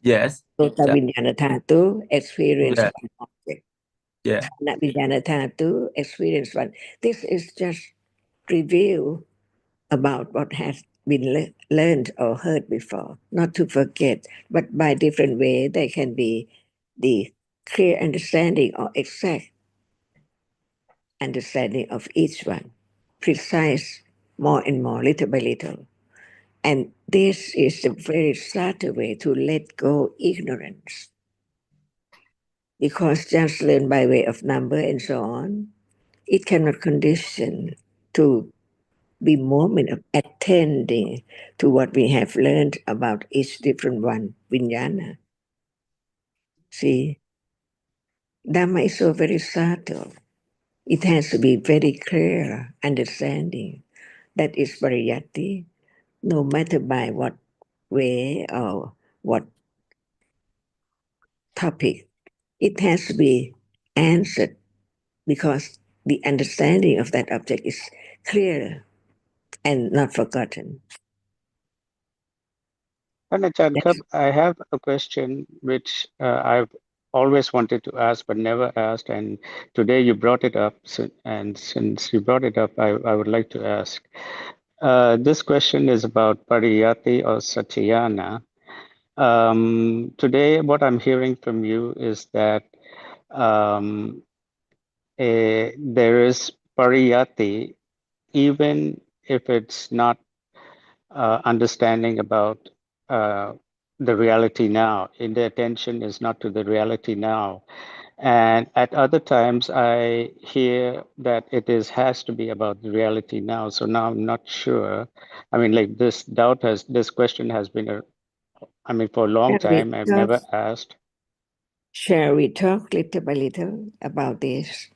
Yes. Sota Vijnana Dhatu experience Yeah. one object. Yeah. Chana Vijnana Dhatu experience one. This is just review about what has been learned or heard before, not to forget, but by different way, there can be the clear understanding or exact understanding of each one, precise more and more, little by little. And this is the very subtle way to let go ignorance. Because just learn by way of number and so on, it cannot condition to be moment of attending to what we have learned about each different one, vijnana. See, Dhamma is so very subtle. It has to be very clear understanding. That is pariyatti, no matter by what way or what topic. It has to be answered because the understanding of that object is clear and not forgotten. Ajahn Kap, I have a question which I've always wanted to ask but never asked, and today you brought it up. And since you brought it up, I would like to ask. This question is about pariyati or satyayana. Today, what I'm hearing from you is that there is pariyati, even if it's not understanding about the reality now. In the attention is not to the reality now. And at other times, I hear that has to be about the reality now. So now I'm not sure. I mean, like this question has been, for a long time, I've never asked. Shall we talk little by little about this?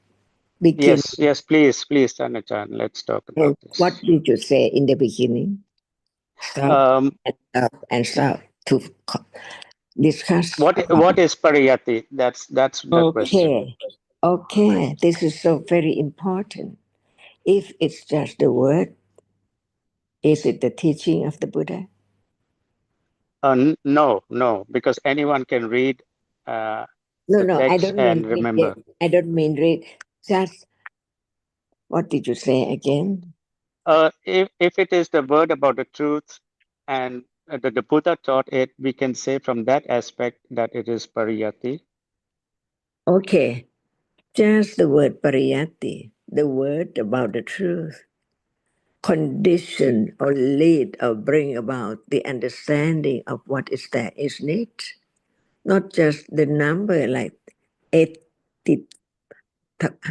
Beginning. Yes, please, Ajahn, let's talk about this. What did you say in the beginning? Stop and stop to discuss. What is pariyati? That's the question. Okay, this is so very important. If it's just the word, is it the teaching of the Buddha? No, because anyone can read the text and remember. I don't mean read. Just what did you say again? If it is the word about the truth and the Buddha taught it, we can say from that aspect that it is pariyati. Okay, just the word pariyati, the word about the truth, condition or lead or bring about the understanding of what is there, isn't it? Not just the number like 80,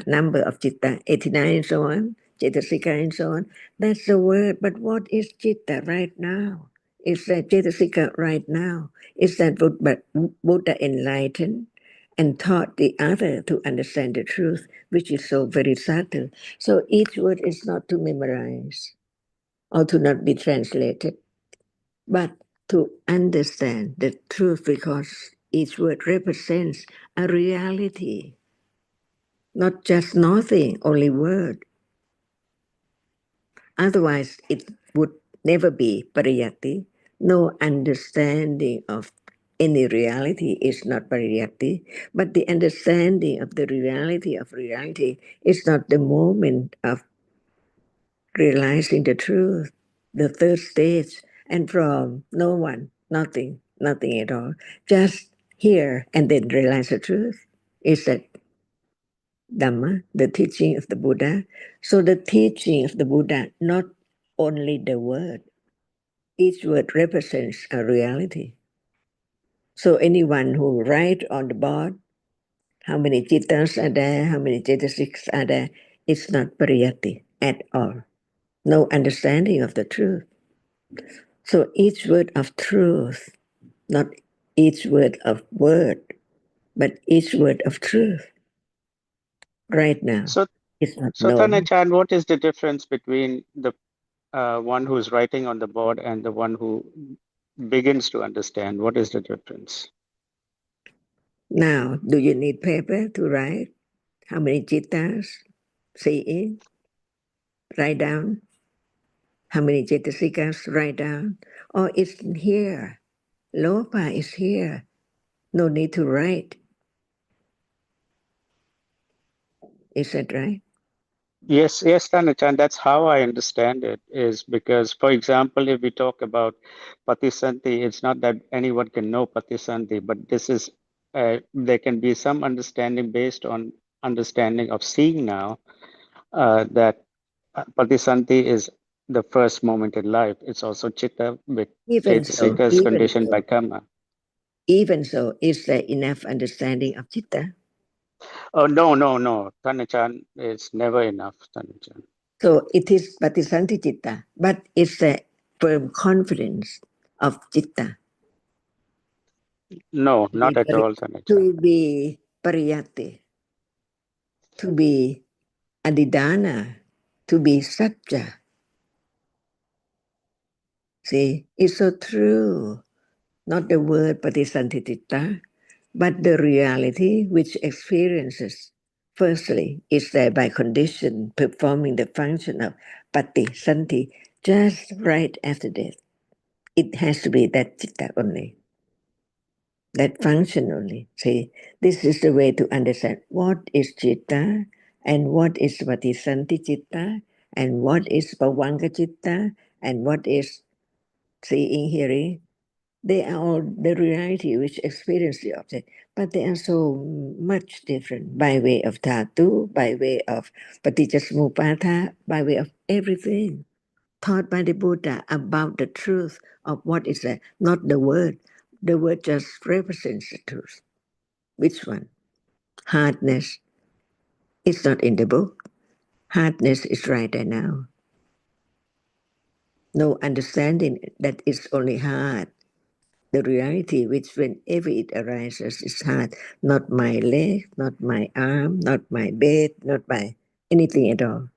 number of citta, 89 and so on, cetasika and so on. That's the word. But what is citta right now? Is that cetasika right now? Is that Buddha enlightened and taught the other to understand the truth, which is so very subtle? So each word is not to memorize or to not be translated, but to understand the truth, because each word represents a reality, not just nothing, only word. Otherwise, it would never be pariyati, No understanding of any reality is not pariyatti, but the understanding of the reality of reality is not the moment of realizing the truth, the third stage, and from no one, nothing at all, just hear and then realize the truth. Is that Dhamma, the teaching of the Buddha? So the teaching of the Buddha, not only the word, each word represents a reality. So anyone who write on the board, how many cittas are there, how many cetasics are there, it's not pariyatti at all. No understanding of the truth. So each word of truth, not each word of word, but each word of truth right now So, is not so known. Thanachan, what is the difference between the one who's writing on the board and the one who begins to understand? What is the difference? Now, do you need paper to write? How many cittas? See, write down. How many cetasikas? Write down. Or it's here. Lopa is here. No need to write. Is that right? Yes, Thanachan, that's how I understand it, is because, for example, if we talk about Patisanti, it's not that anyone can know Patisanti, but this is, there can be some understanding based on understanding of seeing now, that Patisanti is the first moment in life. It's also Chitta, with Even so, Cetasikas conditioned by karma. even so, is there enough understanding of citta? Oh, no, Thanachan, it's never enough, Thanachan. So it is patisanti citta, but it's a firm confidence of citta. No, not at all, Thanachan. To be pariyatti, to be adidana, to be satya. See, it's so true. Not the word patisanti citta, but the reality which experiences. Firstly, is there by condition performing the function of patti santi just right after death. It has to be that citta only, that function only. See, this is the way to understand what is citta and what is patti santi citta and what is pavanga citta and what is seeing, hearing. They are all the reality which experience the object, but they are so much different by way of dhatu, by way of paticcasamuppada, by way of everything taught by the Buddha about the truth of what is that, not the word. The word just represents the truth. Which one? Hardness. It's not in the book. Hardness is right there now. No understanding that it's only hard. The reality which whenever it arises is hard. Not my leg, not my arm, not my bed, not my anything at all.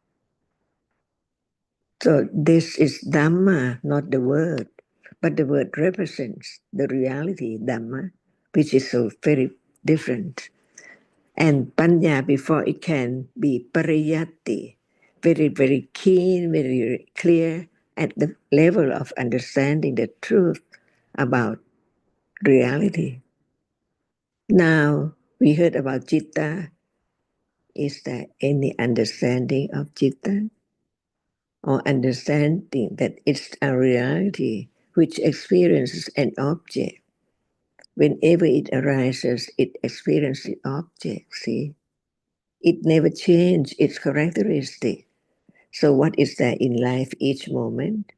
So this is Dhamma, not the word. But the word represents the reality, Dhamma, which is so very different. And Panya, before it can be Pariyatti, very, very keen, very clear at the level of understanding the truth about reality. Now, we heard about Citta. Is there any understanding of Citta? Or understanding that it's a reality which experiences an object. Whenever it arises, it experiences the object, see? It never changes its characteristic. So what is there in life each moment?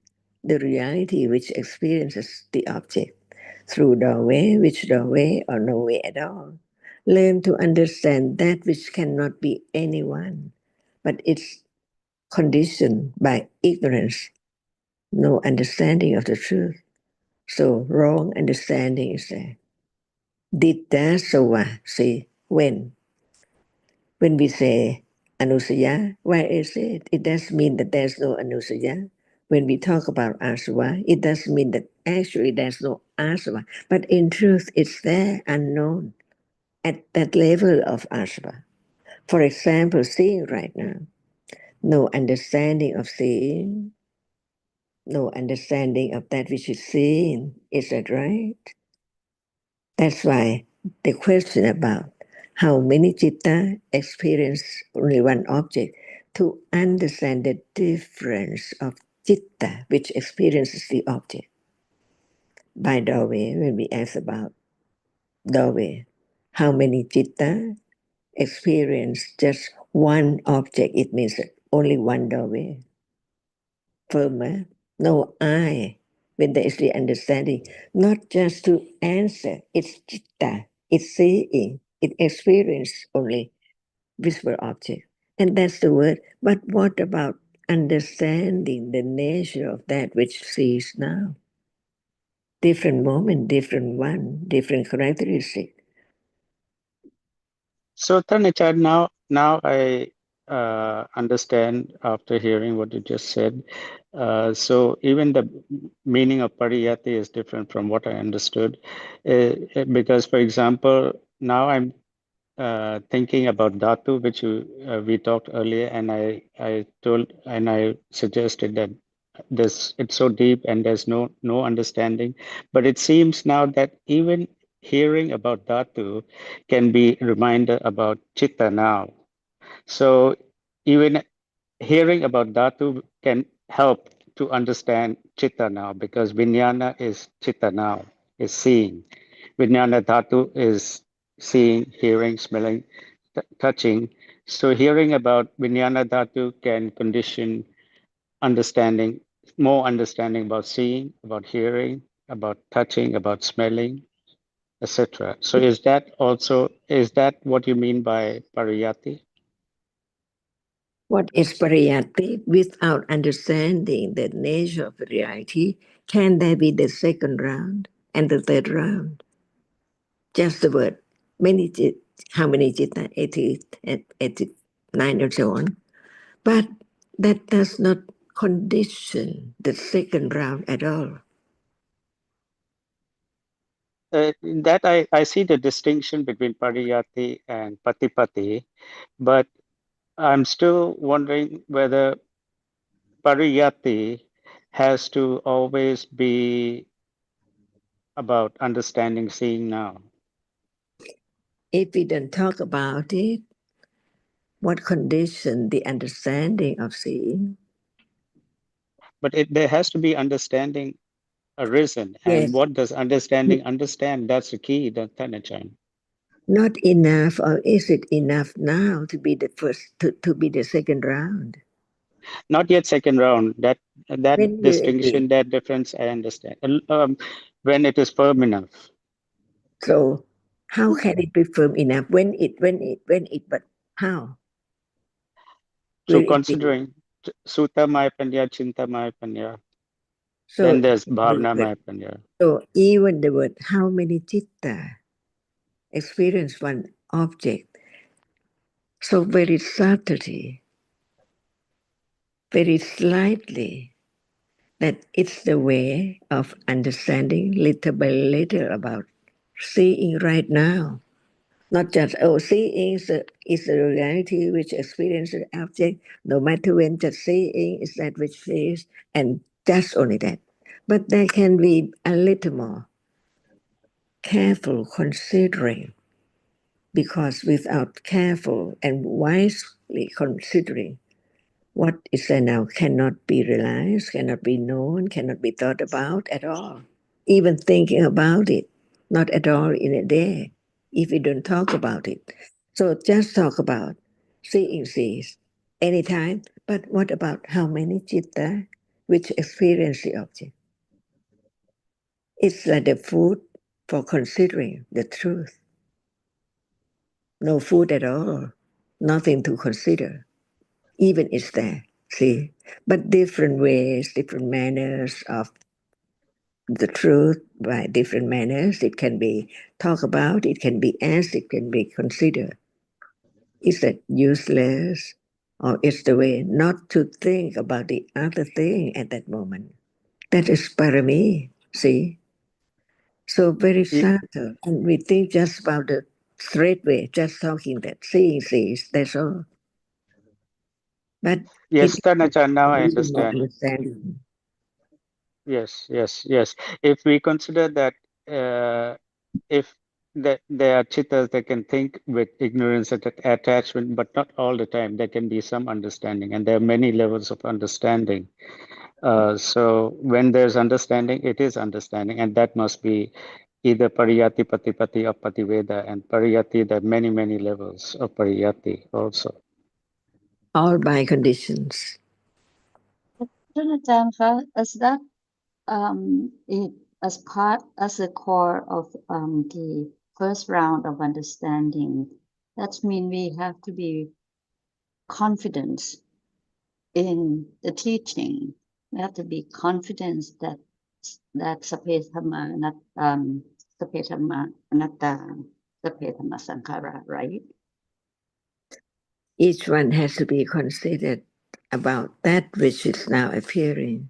The reality which experiences the object. Through doorway, which doorway, or no way at all. Learn to understand that which cannot be anyone, but it's conditioned by ignorance, no understanding of the truth. So wrong understanding is there. Ditta sawa, see, when we say anusaya, why is it? It does mean that there's no anusaya. When we talk about asava, it does mean that actually there's no asava. But in truth, it's there, unknown, at that level of asava. For example, seeing right now, no understanding of seeing, no understanding of that which is seen. Is that right? That's why the question about how many citta experience only one object, to understand the difference of citta which experiences the object. By doorway, when we ask about doorway, how many citta experience just one object, it means only one doorway. Firmer, no I, when there is the understanding, not just to answer, it's citta, it's seeing, it experience only visible object. And that's the word. But what about understanding the nature of that which sees now? Different moment, different one, different characteristic. So Thanachan, now I understand after hearing what you just said. So even the meaning of pariyati is different from what I understood, because, for example, now I'm thinking about dhatu, which we talked earlier, and I suggested that it's so deep and there's no understanding. But it seems now that even hearing about dhatu can be reminder about chitta now. So even hearing about dhatu can help to understand chitta now, because vijnana is chitta now, is seeing. Vijnana dhatu is seeing, hearing, smelling, touching. So hearing about vijnana dhatu can condition understanding, more understanding about seeing, about hearing, about touching, about smelling, etc. So is that what you mean by pariyati? What is pariyati? Without understanding the nature of reality, can there be the second round and the third round? Just the word. How many citta? 89 and so on. But that does not condition the second round at all. That I see the distinction between pariyati and patipati, but I'm still wondering whether pariyati has to always be about understanding, seeing now. If we don't talk about it, what condition the understanding of seeing? But there has to be understanding arisen. And Yes. what does understanding understand? That's the key, Thanachan. Not enough, or is it enough now to be the first, to be the second round? Not yet second round. That When distinction, that difference, I understand. When it is firm enough. So how can it be firm enough? When it, but how? So Will it be? considering Sutta Maya Panya, Chinta Maya Panya, So, then there's Bhavana Maya Panya. So even the word how many citta experience one object, so very subtly, very slightly, that it's the way of understanding little by little about seeing right now. Not just, seeing is the reality which experiences the object, no matter when, just seeing is that which sees, and just only that. But there can be a little more careful considering, because without careful and wisely considering, what is there now cannot be realized, cannot be known, cannot be thought about at all. Even thinking about it, not at all in a day, if we don't talk about it. So just talk about seeing sees anytime, but what about how many citta which experience the object? It's like the food for considering the truth. No food at all, nothing to consider. Even it's there, see? But different ways, different manners of the truth by different manners. It can be talked about, it can be asked, it can be considered. Is that useless? Or is the way not to think about the other thing at that moment? That is parami, see? So very subtle. And we think just about the straight way, just talking that seeing sees, that's all. But Yes, Thanachan, now I it is more understand. understanding. Yes. If we consider that if there are chittas that can think with ignorance and attachment, but not all the time, there can be some understanding, and there are many levels of understanding. So when there's understanding, it is understanding, and that must be either pariyati, patipati, or pativeda, and pariyati, there are many levels of pariyati also. All by conditions. ท่านอาจารย์คะ as that it as a core of the first round of understanding, that means we have to be confident in the teaching. We have to be confident that Sapetama Anatta Sapetama Sankhara, right? Each one has to be considered about that which is now appearing.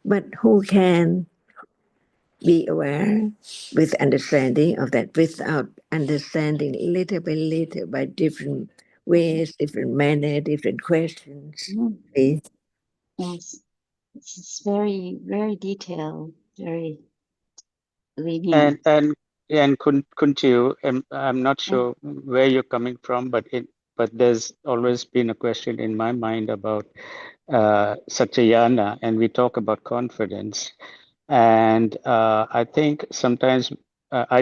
But who can be aware with understanding of that without understanding little by little by different ways, different manner, different questions? See? Yes, it's very, very detailed, very linear. And Kunchiu, I'm not sure where you're coming from, but there's always been a question in my mind about Satyayana, and we talk about confidence. And I think sometimes I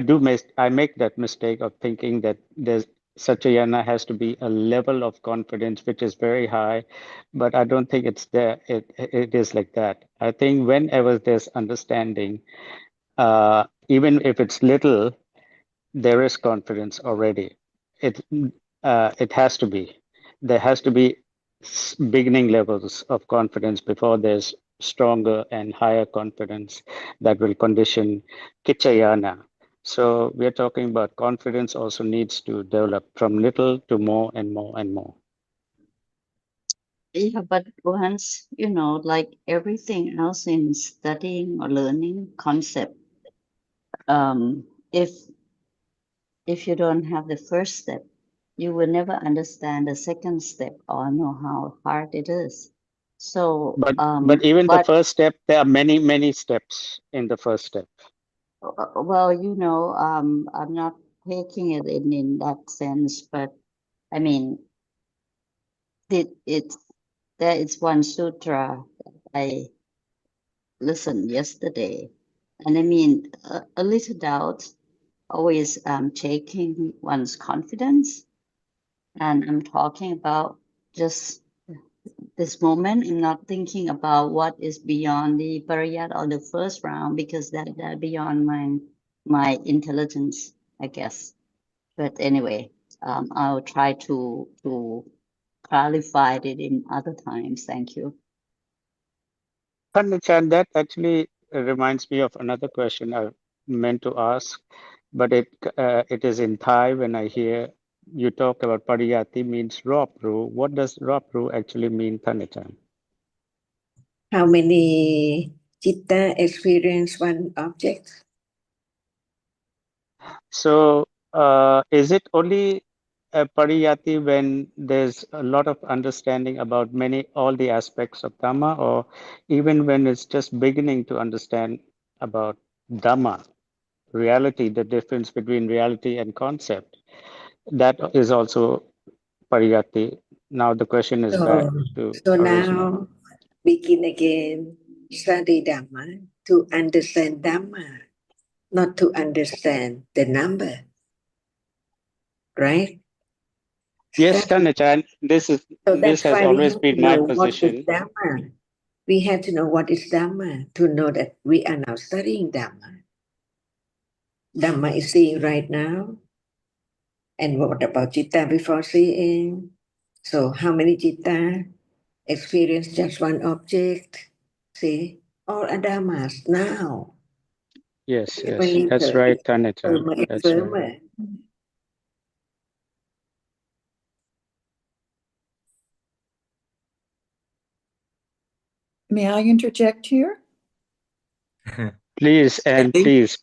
make that mistake of thinking that there's Satyayana has to be a level of confidence which is very high, but I don't think it's there. It is like that. I think whenever there's understanding, even if it's little, there is confidence already. It has to be. There has to be beginning levels of confidence before there's stronger and higher confidence that will condition kichayana. So we're talking about confidence also needs to develop from little to more and more and more. Yeah, but once, like everything else in studying or learning concept, if you don't have the first step, you will never understand the second step or know how hard it is. So, But even the first step, there are many steps in the first step. well, I'm not taking it in that sense, but I mean, there is one sutra that I listened yesterday, and I mean, a little doubt always taking one's confidence, and I'm talking about just this moment. I'm not thinking about what is beyond the pariyat or the first round, because that beyond my intelligence, I guess. But anyway, I'll try to clarify it in other times. Thank you. Chan, that actually reminds me of another question I meant to ask, but it is in Thai when I hear you talk about pariyati means ropru. What does ropru actually mean, Thanachan? How many citta experience one object? So is it only a pariyati when there's a lot of understanding about all the aspects of Dhamma, or even when it's just beginning to understand about Dhamma, reality, the difference between reality and concept? That is also pariyati. Now the question is back to original. Now begin again, study Dhamma to understand Dhamma, not to understand the number. Right? Yes, Thanachan, this has always been my position. What is Dhamma. We have to know what is Dhamma to know that we are now studying Dhamma. Dhamma is seeing right now. And what about citta before seeing? So how many citta experience just one object? See, all are Dhammas now. Yes, that's right, Thanachan. That's right. May I interject here? Please, and please.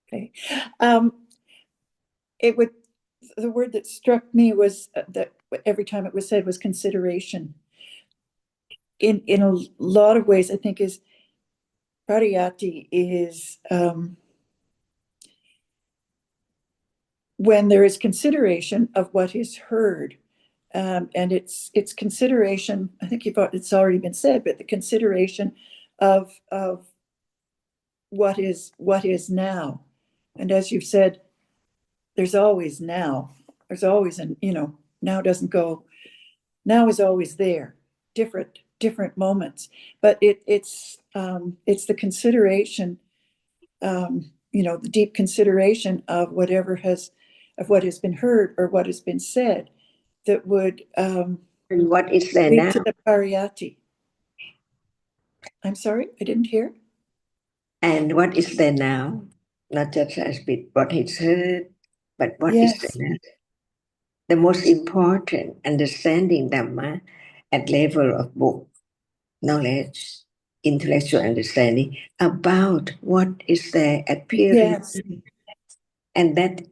Okay. The word that struck me was that every time it was said was consideration. In a lot of ways, I think is pariyatti is when there is consideration of what is heard. And it's consideration, I think it's already been said, but the consideration of what is now. And as you've said, there's always now. There's always now doesn't go, now is always there, different moments. But it's the consideration, the deep consideration of what has been heard or what has been said that would and what is there lead now? to the pariyatti. I'm sorry, I didn't hear. And what is there now? Not just as with what is heard, but what is Yes. there now? The most important understanding Dhamma at level of book knowledge, intellectual understanding about what is there appearing. Yes. And that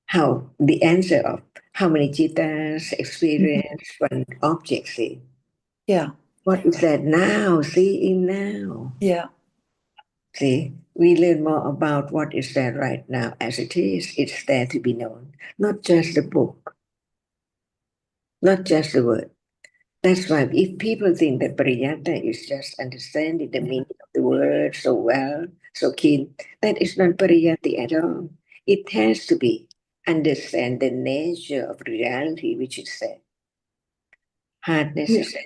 how the answer of how many jittas experience one object see. Yeah. What is that now, seeing now? Yeah. See, we learn more about what is there right now as it is. It's there to be known, not just the book, not just the word. That's why if people think that Pariyata is just understanding the meaning of the word so well, so keen, that is not Pariyati at all. It has to be understand the nature of reality which is there. Hardness is there,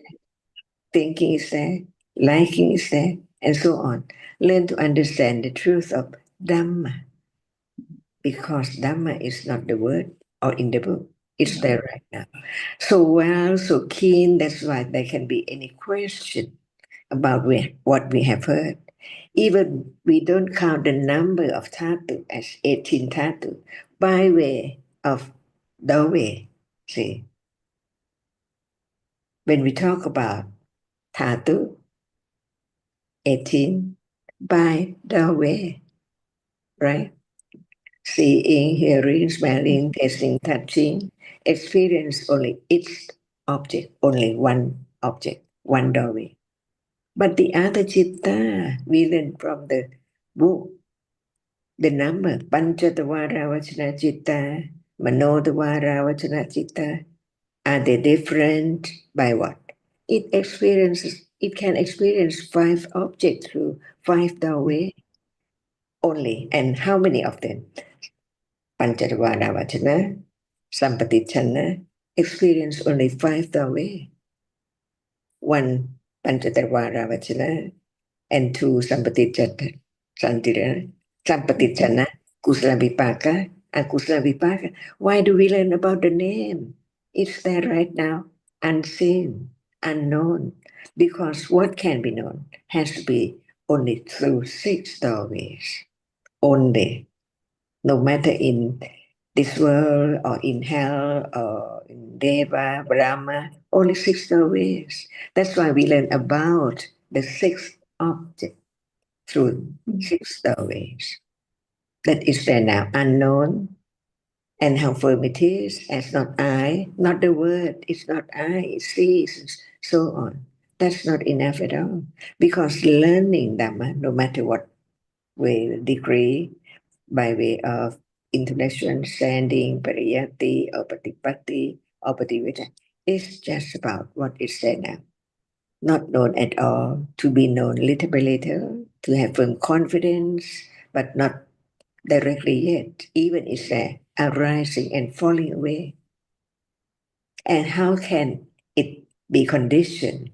thinking is there, liking is there, and so on. Learn to understand the truth of Dhamma, because Dhamma is not the word or in the book. It's there right now. So well, so keen, that's why there can be any question about what we have heard. Even we don't count the number of dhatu as 18 dhatu by way of the way. See, when we talk about dhatu, 18 by the way, right? Seeing, hearing, smelling, tasting, touching, experience only its object, only one object, one doorway. But the other citta, we learn from the book, the number, Panchatavara Vachana Citta, Manodavara Vachana Citta, are they different by what? It can experience 5 objects through 5 doorways only. And how many of them? Panchatavara Vachana, Sampatichana, experience only 5 doorways. 1 Panchatavara Vachana, and 2 Sampatichana, Sampatichana, Kusala Vipaka, and Kusala Vipaka. Why do we learn about the name? It's there right now, unseen, unknown, because what can be known has to be only through 6 doorways. Only. No matter in this world or in hell or in Deva, Brahma, only 6 doorways. That's why we learn about the 6 objects through 6 doorways. That is there now, unknown, and how firm it is, as not I, not the word, it's not I, it sees, so on. That's not enough at all. Because learning Dhamma, no matter what way, degree, by way of intellectual understanding, pariyatti, or patipatti, or pativita, is just about what is there now. Not known at all, to be known little by little, to have firm confidence, but not directly yet, even is there, arising and falling away. And how can it be conditioned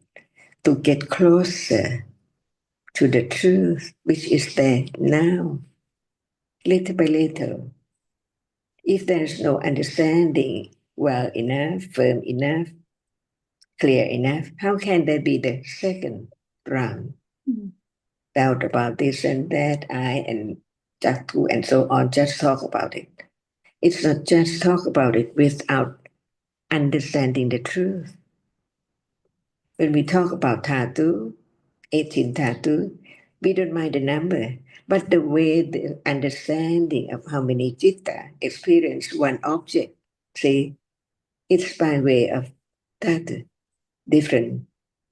to get closer to the truth which is there now, little by little? If there's no understanding well enough, firm enough, clear enough, how can there be the second round? Doubt about this and that, I and Jakku and so on, just talk about it. It's not just talk about it without understanding the truth. When we talk about dhatu, 18 dhatu, we don't mind the number, but the way, the understanding of how many citta experience one object, see, it's by way of dhatu, different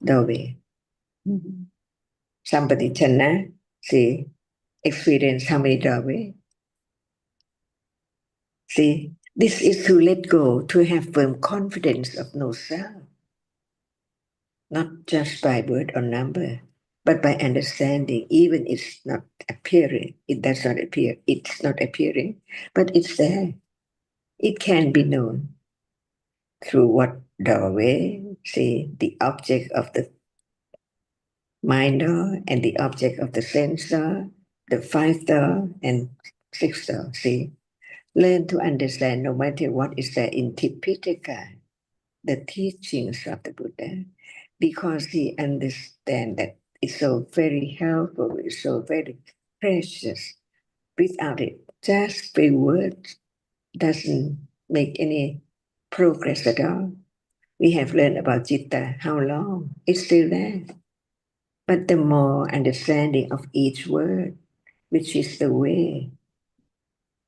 doorway. Sampatichana, See, experience how many doorways. See, this is to let go, to have firm confidence of no self, not just by word or number, but by understanding. Even it's not appearing, it does not appear, it's not appearing, but it's there. It can be known. Through what doorway? See, the object of the mind door and the object of the sense door, the fifth door and sixth door. See, learn to understand no matter what is there in Tipitaka, the teachings of the Buddha, because he understands that it's so very helpful, it's so very precious. Without it, just few words doesn't make any progress at all. We have learned about Citta, how long? It's still there. But the more understanding of each word, which is the way,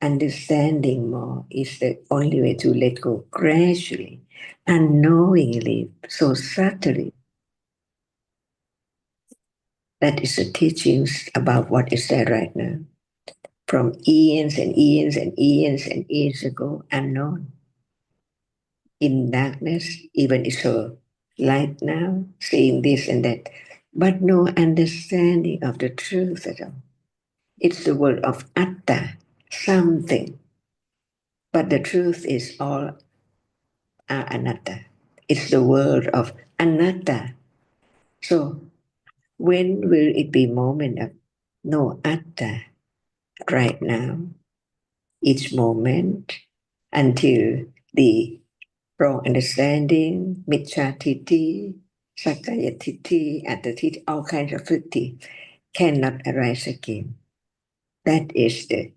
understanding more is the only way to let go gradually, unknowingly, so subtly. That is the teachings about what is there right now. From eons and eons and eons and eons ago, unknown. In darkness, even it's so light now, seeing this and that, but no understanding of the truth at all. It's the word of atta, something. But the truth is all are anatta. It's the word of anatta. So when will it be moment of no atta? Right now, each moment, until the wrong understanding, miccha-titi, sakaya-titi, atta-titi, all kinds of titi cannot arise again. That is the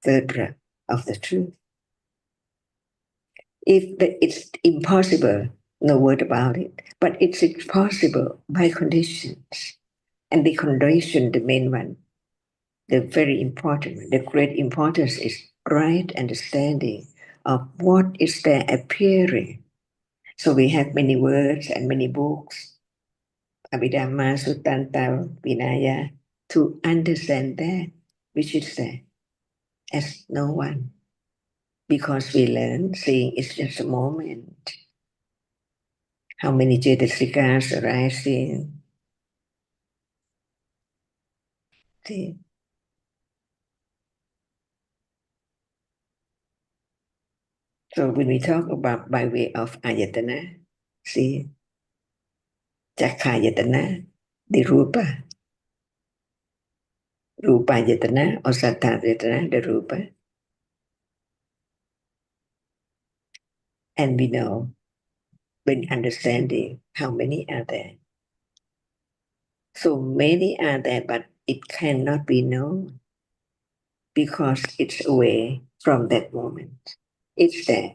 third breath of the truth. If it's impossible, no word about it, but it's impossible by conditions. And the condition, the main one, the very important one, the great importance is right understanding of what is there appearing. So we have many words and many books, Abhidhamma, Suttanta, Vinaya, to understand that which is there as no one. Because we learn seeing is just a moment. How many Cetasikas arising? See? So when we talk about by way of ayatana, see, Chakayatana, the rupa ayatana or Sattayatana, the rupa. And we know, when understanding how many are there. So many are there, but it cannot be known because it's away from that moment. It's there,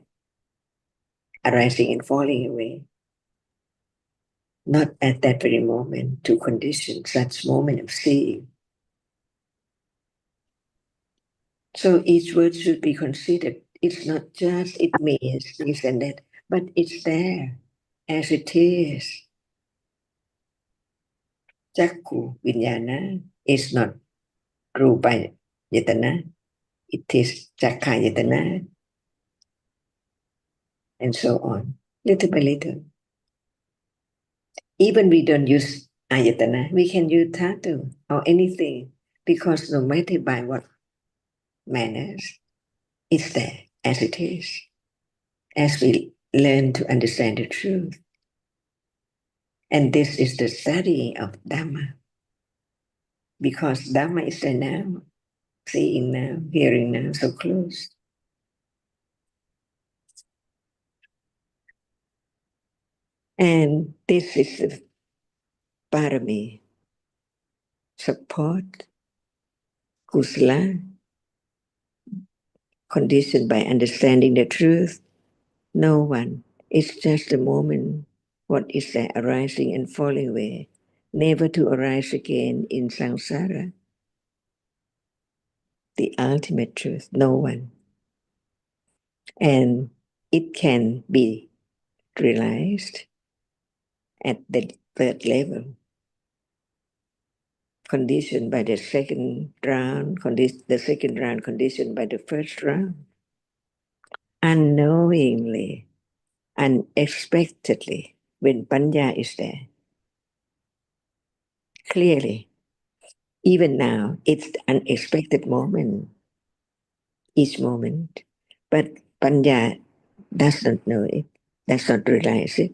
arising and falling away. Not at that very moment to condition such moment of seeing. So each word should be considered. It's not just it means this and that, but it's there as it is. Chakku Vinyana is not Rupa Yatana, it is Chakka Yatana, and so on, little by little. Even we don't use Ayatana, we can use Dhatu or anything, because no matter by what manners, it's there as it is, as we learn to understand the truth. And this is the study of Dhamma, because Dhamma is there now, seeing now, hearing now, so close. And this is the parami, support, kusala, conditioned by understanding the truth. No one, it's just a moment, what is there arising and falling away, never to arise again in samsara. The ultimate truth, no one. And it can be realized at the third level. conditioned by the second round, the second round conditioned by the first round. Unknowingly, unexpectedly, when Panya is there. Clearly, even now, it's unexpected moment, each moment. But Panya does not know it, does not realize it.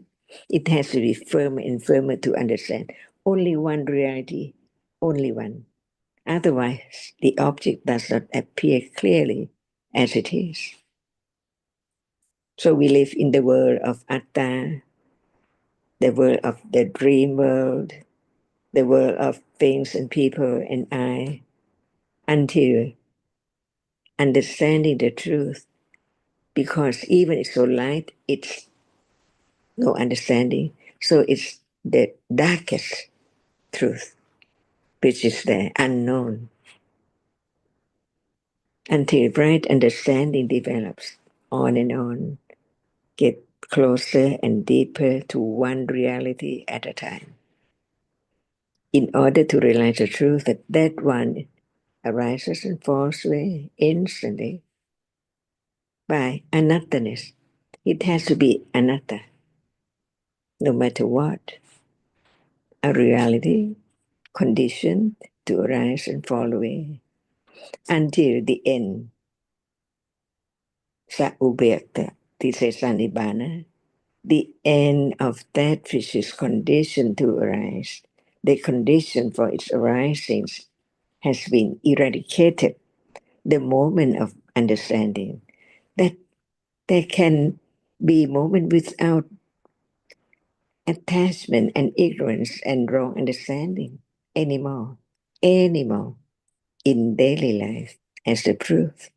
It has to be firmer and firmer to understand. Only one reality, only one. Otherwise, the object does not appear clearly as it is. So we live in the world of Atta, the world of the dream world, the world of things and people and I, until understanding the truth. Because even it's so light, it's no understanding. So it's the darkest truth, which is the unknown. Until right understanding develops on and on, get closer and deeper to one reality at a time. In order to realize the truth that one arises and falls away instantly by anatta-ness. It has to be anatta, no matter what. A reality conditioned to arise and fall away until the end. Sa ubekta, tisesanibana, the end of that which is conditioned to arise. The condition for its arising has been eradicated. The moment of understanding, that there can be moment without attachment and ignorance and wrong understanding anymore in daily life as the proof.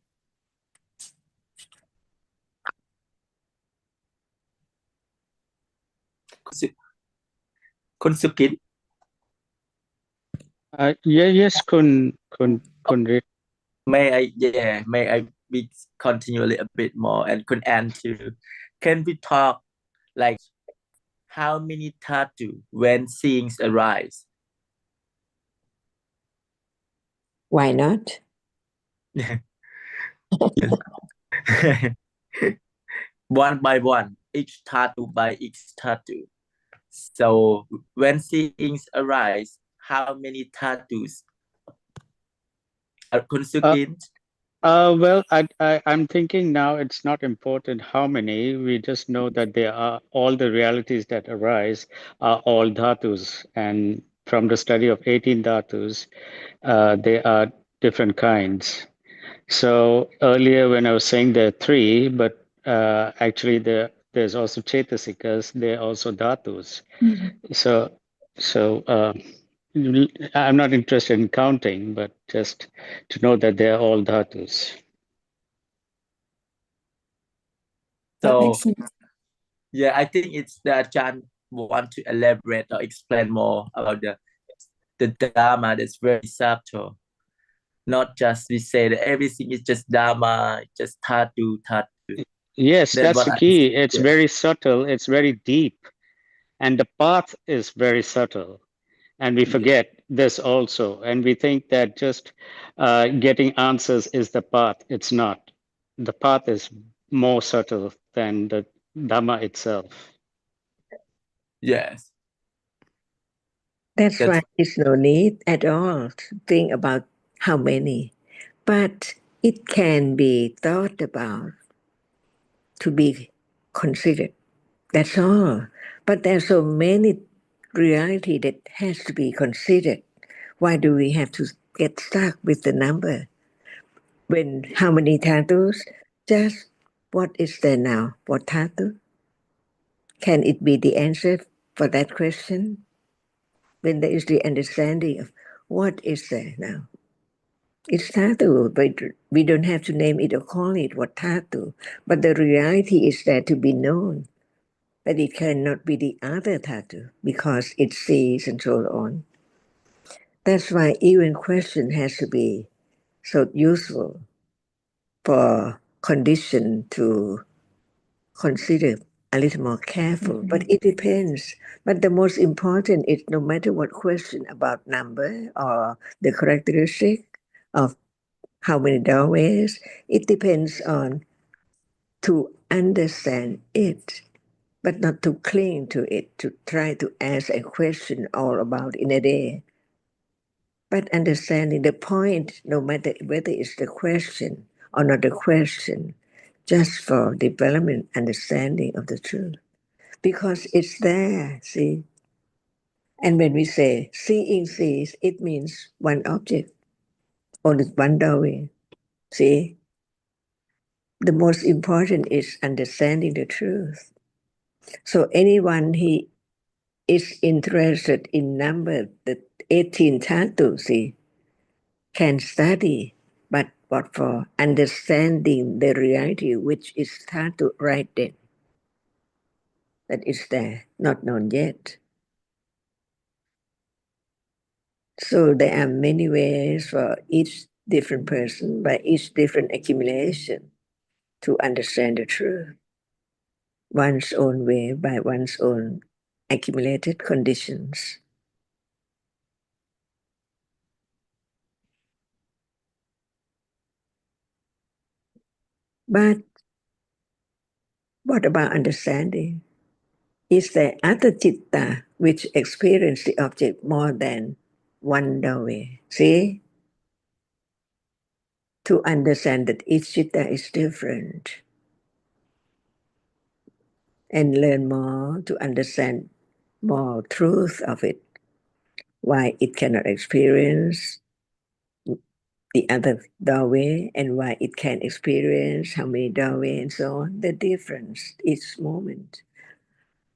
Kun Sukit, yes, Kun Rick. may I be continually a bit more, and Kun Ann too. Can we talk like how many tattoo when seeings arise? Why not? One by one, each tattoo by each tattoo. So when seeings arise, how many tattoos? Kun Sukit? Well, I'm thinking now it's not important how many. We just know that there are all the realities that arise are all dhatus, and from the study of 18 dhatus, they are different kinds. So earlier when I was saying there are three, but actually there's also chetasikas, they're also dhatus. So I'm not interested in counting, but just to know that they're all dhatus. That So makes sense. yeah, I think it's the Chan want to elaborate or explain more about the Dhamma that's very subtle. Not just we say that everything is just Dhamma, just tattoo. Yes, That's that's what the I key. It's yeah. very subtle, it's very deep, and the path is very subtle. And we forget this also, and we think that just getting answers is the path. It's not. The path is more subtle than the Dhamma itself. Yes. That's why there's no need at all to think about how many. But it can be thought about to be considered. That's all. But there's so many reality that has to be considered. Why do we have to get stuck with the number? When how many tattoos? Just what is there now? What tattoo? Can it be the answer for that question? When there is the understanding of what is there now? It's tattoo, but we don't have to name it or call it what tattoo. But the reality is there to be known. That it cannot be the other tattoo because it sees and so on. That's why even question has to be so useful for condition to consider a little more careful, but it depends. But the most important is no matter what question about number or the characteristic of how many doorways, it depends on to understand it, but not to cling to it, to try to ask a question all about in a day. But understanding the point, no matter whether it's the question or not the question, just for development, understanding of the truth. Because it's there, see? And when we say seeing sees, it means one object, only one doorway. See? The most important is understanding the truth. So anyone he is interested in number, the 18 tattoo, see, can study, but what for? Understanding the reality which is tattoo right then. That is there, not known yet. So there are many ways for each different person by each different accumulation to understand the truth. One's own way by one's own accumulated conditions. But what about understanding? Is there other citta which experience the object more than one way? See? To understand that each citta is different and learn more to understand more truth of it, why it cannot experience the other doorway and why it can experience how many doorway and so on, the difference each moment.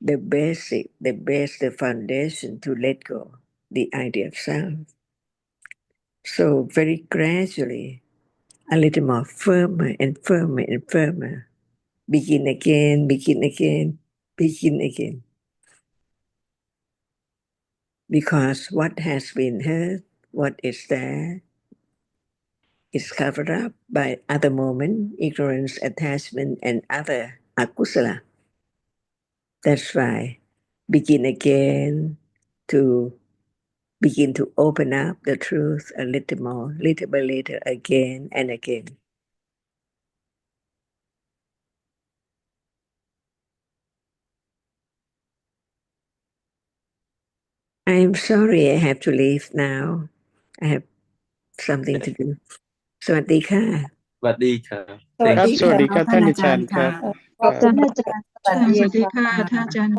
The basic, the foundation to let go the idea of self. So very gradually, a little more firmer and firmer and firmer. Begin again, begin again, begin again. Because what has been heard, what is there, is covered up by other moment, ignorance, attachment, and other akusala. That's why begin again to begin to open up the truth a little more, little by little, again and again. I'm sorry I have to leave now. I have something to do. สวัสดีค่ะ สวัสดีครับ สวัส ครับ ดี สวัส ค่ะ ดีครับท่านอาจารย์ครับ ขอบคุณอาจารย์สวัสดี สวัสดี ค่ะ ค่ะท่านอาจารย์